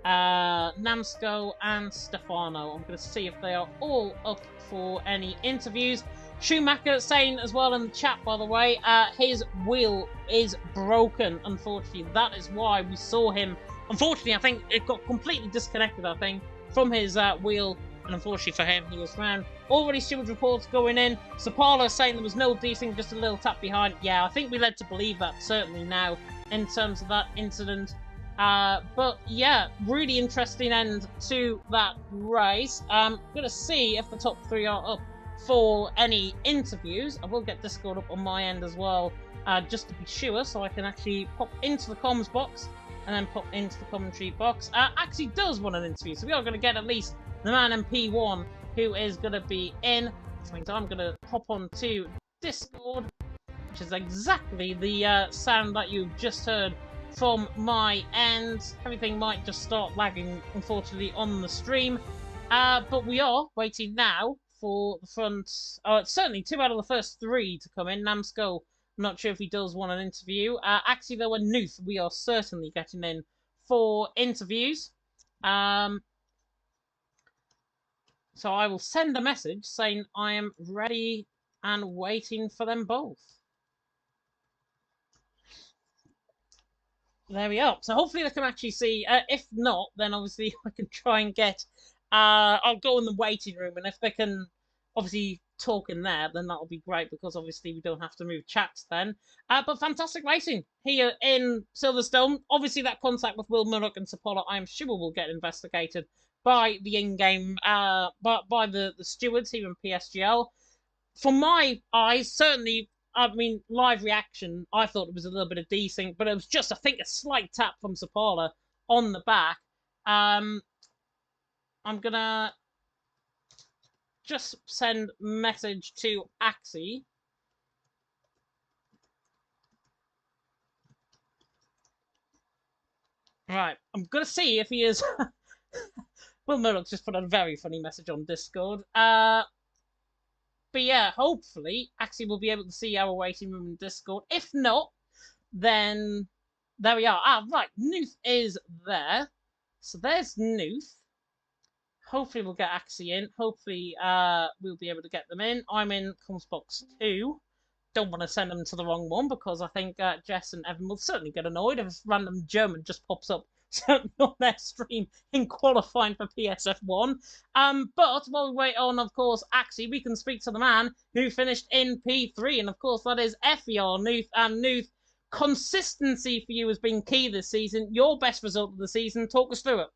Namsko and Stefano. I'm going to see if they are all up for any interviews. Schumacher saying as well in the chat, by the way, his wheel is broken, unfortunately. That is why we saw him. Unfortunately, I think it got completely disconnected, I think, from his wheel, and unfortunately for him, he was round. Already steward reports going in. Sapala saying there was no decing, just a little tap behind. Yeah, I think we led to believe that, certainly now, in terms of that incident. But yeah, really interesting end to that race. I'm going to see if the top 3 are up for any interviews. I will get Discord up on my end as well, just to be sure, so I can actually pop into the comms box and then pop into the commentary box. Actually does want an interview, so we are going to get at least the man in P1 who is going to be in. Which means I'm going to hop on to Discord, which is exactly the sound that you've just heard from my end. Everything might just start lagging, unfortunately, on the stream. But we are waiting now for the front. Certainly 2 out of the first 3 to come in. Namsko Not sure if he does want an interview. Actually, though, and Nuth, we are certainly getting in for interviews. So I will send a message saying I am ready and waiting for them both. There we are. So hopefully they can actually see. If not, then obviously I can try and get. I'll go in the waiting room, and if they can obviously talk in there, then that'll be great because obviously we don't have to move chats then. But fantastic racing here in Silverstone. Obviously that contact with Will Murdoch and Sapola, I am sure will get investigated by the in-game, by the stewards here in PSGL. From my eyes, certainly, I mean, live reaction, I thought it was a little bit of desync, but it was just, I think, a slight tap from Sapala on the back. I'm gonna just send message to Axie. Right, I'm gonna see if he is. Will Murdoch just put a very funny message on Discord. But yeah, hopefully Axie will be able to see our waiting room in Discord. If not, then there we are. Right, Nuth is there. So there's Nuth. Hopefully we'll get Axie in. Hopefully we'll be able to get them in. I'm in comms box 2. Don't want to send them to the wrong one because I think Jess and Evan will certainly get annoyed if random German just pops up certainly on their stream in qualifying for PSF1. But while we wait on, of course, Axie, we can speak to the man who finished in P3, and of course that is FER Nuth. And Nuth, consistency for you has been key this season. Your best result of the season. Talk us through it.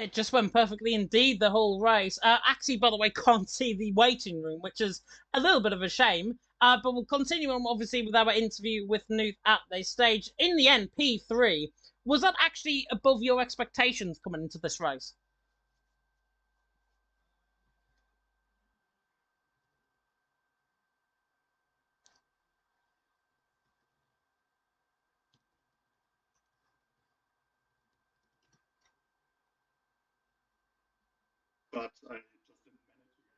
It just went perfectly indeed, the whole race. Axie, by the way, can't see the waiting room, which is a little bit of a shame. But we'll continue on, obviously, with our interview with Nuth at this stage. In the end, P3, was that actually above your expectations coming into this race? But I just didn't manage to get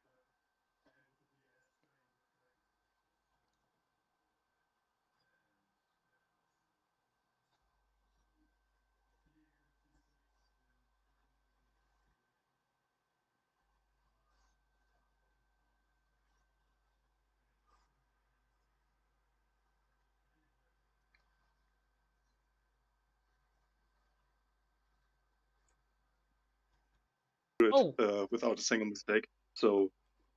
that. Oh, Without a single mistake. So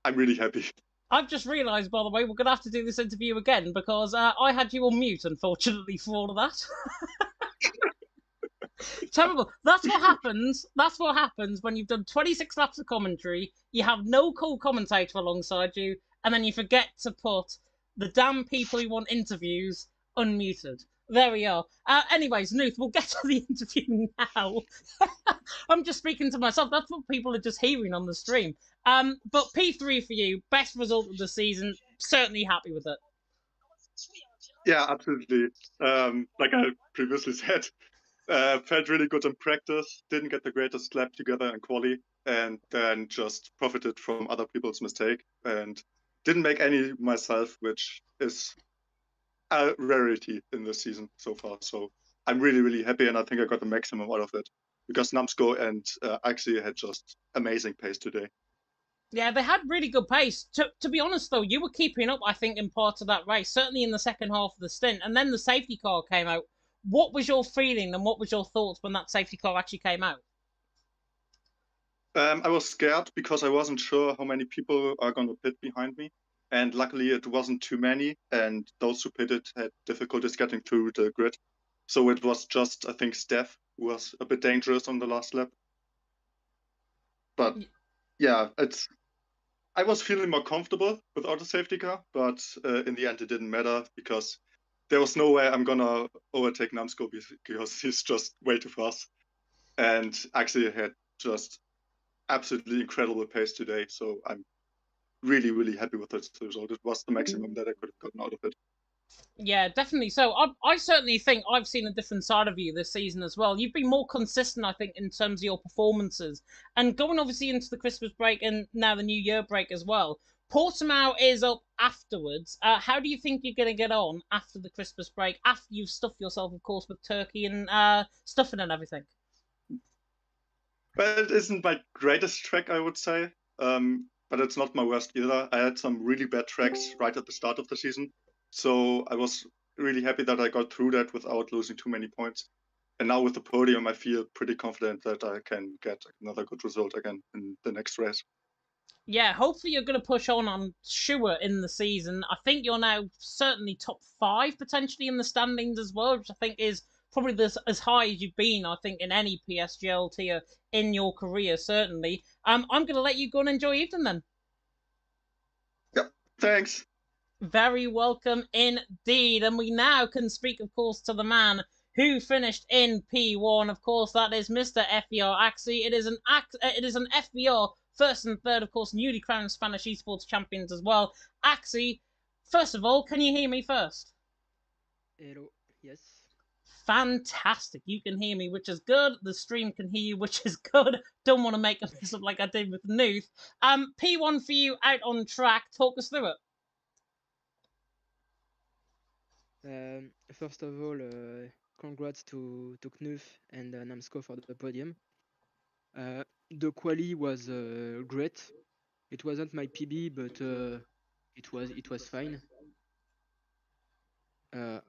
I'm really happy. I've just realised, by the way, we're going to have to do this interview again because I had you on mute, unfortunately, for all of that. Terrible. That's what happens. That's what happens when you've done 26 laps of commentary, you have no co-commentator alongside you, and then you forget to put the damn people who want interviews unmuted. There we are. Anyways, Nuth, we'll get to the interview now. I'm just speaking to myself. That's what people are just hearing on the stream. But P3 for you, best result of the season. Certainly happy with it. Yeah, absolutely. Like I previously said, felt really good in practice, didn't get the greatest lap together in quali, and then just profited from other people's mistake and didn't make any myself, which is a rarity in this season so far. So I'm really, really happy, and I think I got the maximum out of it because Numsco and Axie had just amazing pace today. Yeah, they had really good pace. To be honest, though, you were keeping up, I think, in parts of that race, certainly in the second half of the stint. And then the safety car came out. What was your feeling and what was your thoughts when that safety car actually came out? I was scared because I wasn't sure how many people are going to pit behind me. And luckily, it wasn't too many. And those who pitted had difficulties getting through the grid. So it was just, I think, Steph who was a bit dangerous on the last lap. But yeah, I was feeling more comfortable without a safety car. But in the end, it didn't matter because there was no way I'm going to overtake Namsco because he's just way too fast. And actually had just absolutely incredible pace today. So I'm really, really happy with this result. It was the maximum that I could have gotten out of it. Yeah, definitely. So I certainly think I've seen a different side of you this season as well. You've been more consistent, I think, in terms of your performances. And going obviously into the Christmas break and now the New Year break as well. Portimao is up afterwards. How do you think you're going to get on after the Christmas break, after you've stuffed yourself, of course, with turkey and stuffing and everything? But it isn't my greatest track, I would say. But it's not my worst either. I had some really bad tracks right at the start of the season. So I was really happy that I got through that without losing too many points. And now with the podium, I feel pretty confident that I can get another good result again in the next race. Yeah, hopefully you're going to push on. I'm sure in the season. I think you're now certainly top five potentially in the standings as well, which I think is probably as high as you've been. I think in any PSGL tier in your career, certainly. I'm going to let you go and enjoy evening then. Yep. Thanks. Very welcome indeed. And we now can speak, of course, to the man who finished in P1. Of course, that is Mr. FBR Axie. It is an FBR first and third, of course, newly crowned Spanish esports champions as well. Axie, first of all, can you hear me first? Hello. Yes. Fantastic. You can hear me, which is good. The stream can hear you, which is good. Don't want to make a mess up like I did with Nuth. P1 for you out on track. Talk us through it. First of all, congrats to Knuf and Namsco for the podium. The quali was great. It wasn't my PB, but it was fine. Uh,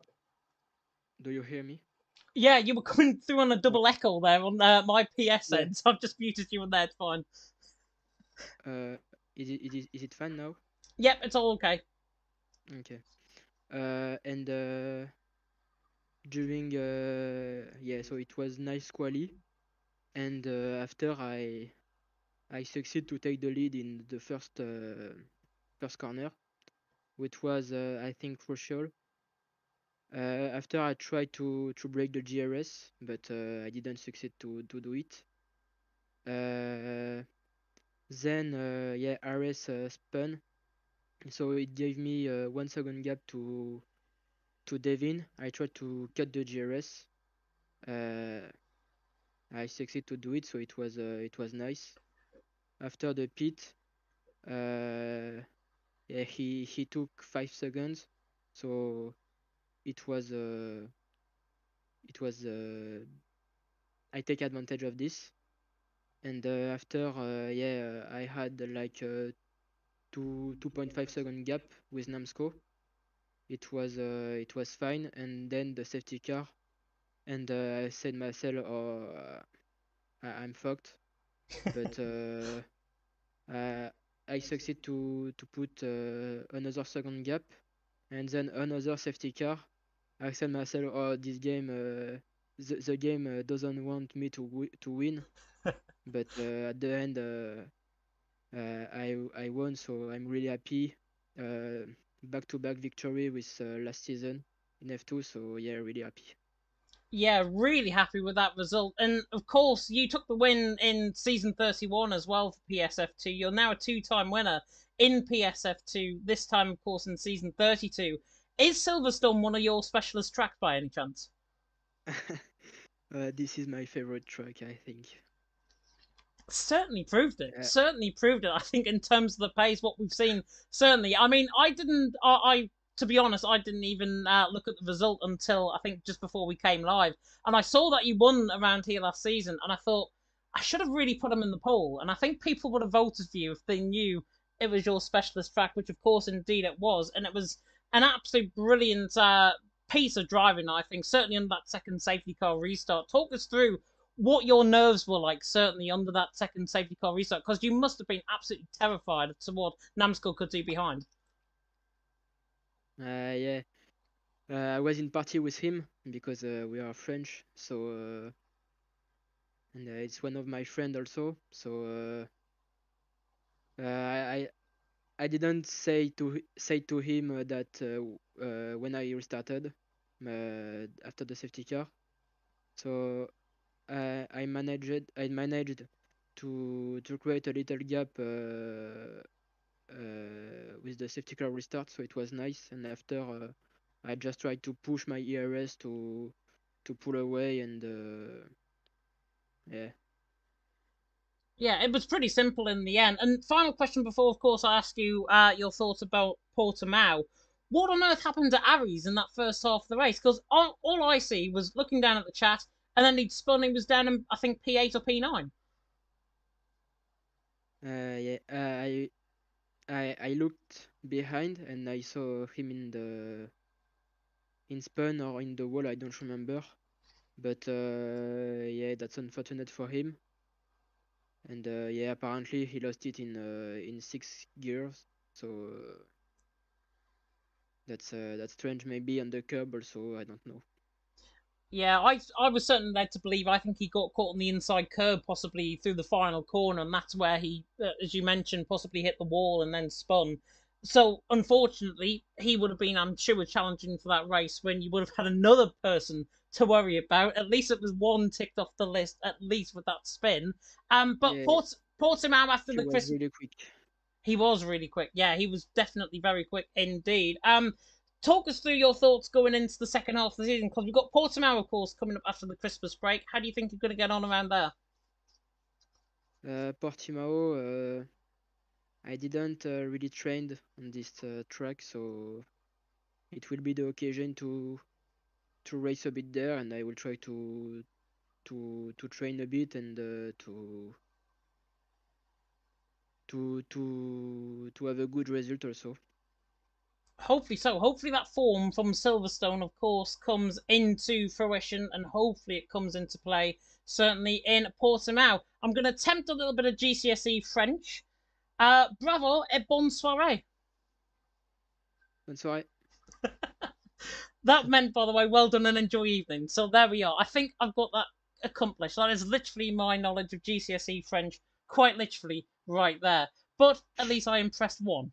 do you hear me? Yeah, you were coming through on a Uh, double echo there on my PS yeah. end, so I've just muted you on there. It's fine. Is it fine now? Yep, it's all okay. Okay. And during yeah, so it was nice quali, and after I succeed to take the lead in the first corner, which was I think crucial. After I tried to break the GRS, but I didn't succeed to do it. Then yeah, RS spun, so it gave me 1 second gap to Devin. I tried to cut the GRS. Uh, I succeed to do it, so it was nice. After the pit, uh, yeah, he took 5 seconds, so it was uh, it was I take advantage of this. And after yeah, I had like 2.5 second gap with Namsco. It was fine, and then the safety car, and I said myself, oh, I'm fucked. But uh, I succeed to put another second gap, and then another safety car. I said myself, oh, this game, the game doesn't want me to win, but at the end, I won, so I'm really happy. Back-to-back victory with last season in F2, so yeah, really happy. Yeah, really happy with that result. And of course, you took the win in season 31 as well for PSF2. You're now a two-time winner in PSF2, this time, of course, in season 32. Is Silverstone one of your specialist tracks by any chance? This is my favorite track, I think. Certainly proved it. Uh, Certainly proved it. I think in terms of the pace, what we've seen, certainly. I mean, I didn't. To be honest, I didn't even look at the result until I think just before we came live, and I saw that you won around here last season, and I thought I should have really put him in the poll, and I think people would have voted for you if they knew it was your specialist track, which of course indeed it was, and it was an absolute brilliant piece of driving. I think certainly on that second safety car restart. Talk us through what your nerves were like, certainly under that second safety car restart, because you must have been absolutely terrified to what Namsco could do behind. yeah, I was in party with him because we are French, so and it's one of my friend also. So I didn't say to him that when I restarted after the safety car. So I managed to create a little gap with the safety car restart, so it was nice. And after, I just tried to push my ERS to pull away, and yeah. Yeah, it was pretty simple in the end. And final question before, of course, I ask you your thoughts about Portimao. What on earth happened to Aries in that first half of the race? Because all I see was looking down at the chat, and then he'd spun, he was down in, I think, P8 or P9. Yeah, I looked behind and I saw him in spun or in the wall. I don't remember, but yeah, that's unfortunate for him. And yeah, apparently he lost it in 6 gears. So that's strange. Maybe on the curb also. I don't know. Yeah, I was certainly led to believe. I think he got caught on the inside curb, possibly through the final corner, and that's where he, as you mentioned, possibly hit the wall and then spun. So, unfortunately, he would have been, I'm sure, challenging for that race when you would have had another person to worry about. At least it was one ticked off the list, at least with that spin. But Yeah, Portimao after he the was Christmas. really quick. He was really quick. Yeah, he was definitely very quick indeed. Talk us through your thoughts going into the second half of the season, because we've got Portimao, of course, coming up after the Christmas break. How do you think you're going to get on around there? Portimao, I didn't really train on this track, so it will be the occasion to race a bit there, and I will try to train a bit and to have a good result also. Hopefully so. Hopefully that form from Silverstone, of course, comes into fruition, and hopefully it comes into play, certainly in Portimao. I'm going to attempt a little bit of GCSE French. Bravo et bonne soirée. Bonne soirée. That meant, by the way, well done and enjoy evening. So there we are. I think I've got that accomplished. That is literally my knowledge of GCSE French, quite literally right there. But at least I impressed one.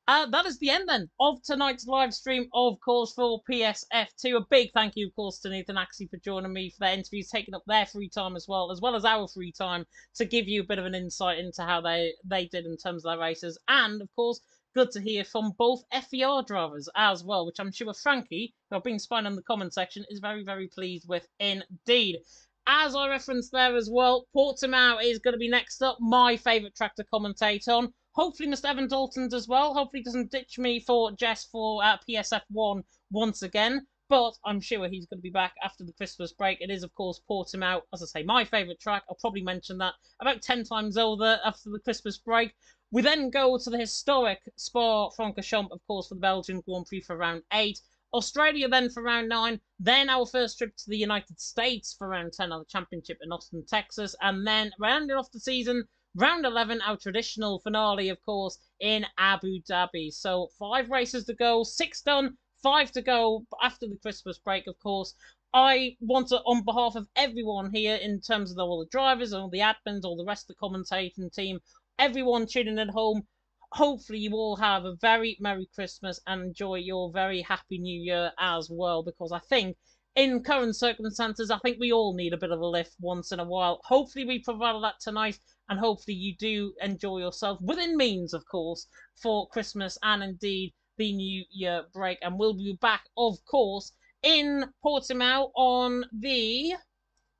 That is the end then of tonight's live stream, of course, for PSF2. A big thank you, of course, to Nathan Axie for joining me for their interviews, taking up their free time as well as our free time, to give you a bit of an insight into how they did in terms of their races. And, of course, good to hear from both FER drivers as well, which I'm sure Frankie, who I've been spying in the comment section, is very, very pleased with indeed. As I referenced there as well, Portimao is going to be next up, my favourite track to commentate on. Hopefully, Mr. Evan Dalton's as well. Hopefully, he doesn't ditch me for Jess for PSF1 once again. But I'm sure he's going to be back after the Christmas break. It is, of course, Portimao. As I say, my favourite track. I'll probably mention that about 10 times over after the Christmas break. We then go to the historic Spa-Francorchamps, of course, for the Belgian Grand Prix for round 8. Australia then for round 9. Then our first trip to the United States for round 10 of the championship in Austin, Texas. And then rounding off the season, round 11, our traditional finale, of course, in Abu Dhabi. So 5 races to go, 6 done, 5 to go after the Christmas break, of course. I want to, on behalf of everyone here, in terms of all the drivers, all the admins, all the rest of the commentating team, everyone tuning at home, hopefully you all have a very Merry Christmas and enjoy your very Happy New Year as well, because I think in current circumstances, I think we all need a bit of a lift once in a while. Hopefully we provided that tonight, and hopefully you do enjoy yourself, within means, of course, for Christmas and indeed the New Year break. And we'll be back, of course, in Portimao on the...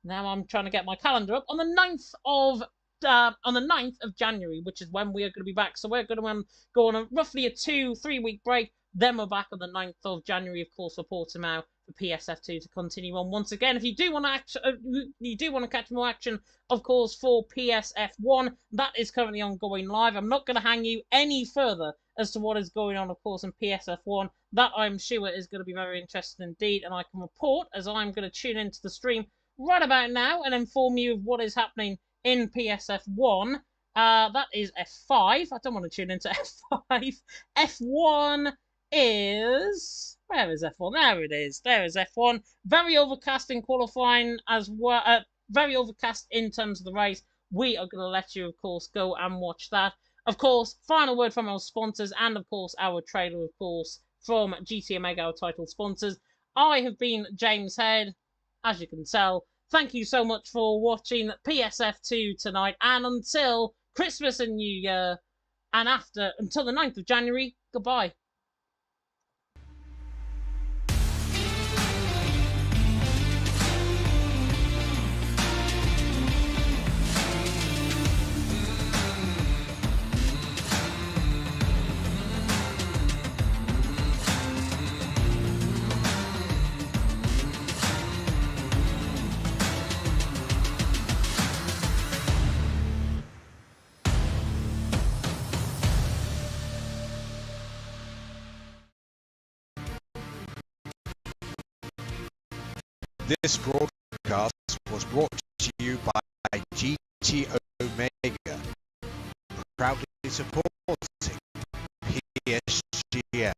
Now I'm trying to get my calendar up. On the 9th of January, which is when we are going to be back. So we're going to go on roughly a 2-3 week break. Then we're back on the 9th of January, of course, for Portimao for PSF2 to continue on once again. If you do want to catch more action, of course, for PSF1, that is currently ongoing live. I'm not going to hang you any further as to what is going on, of course, in PSF1. That I'm sure is going to be very interesting indeed, and I can report as I'm going to tune into the stream right about now and inform you of what is happening in PSF1. That is F5. I don't want to tune into F5. F1 is... Where is F1? There it is. There is F1. Very overcast in qualifying as well. Very overcast in terms of the race. We are going to let you, of course, go and watch that. Of course, final word from our sponsors and, of course, our trailer, of course, from GT Omega, our title sponsors. I have been James Head. As you can tell, Thank you so much for watching PSF2 tonight, and until Christmas and New Year, and until the 9th of January, goodbye. This broadcast was brought to you by GT Omega, proudly supporting PSGL.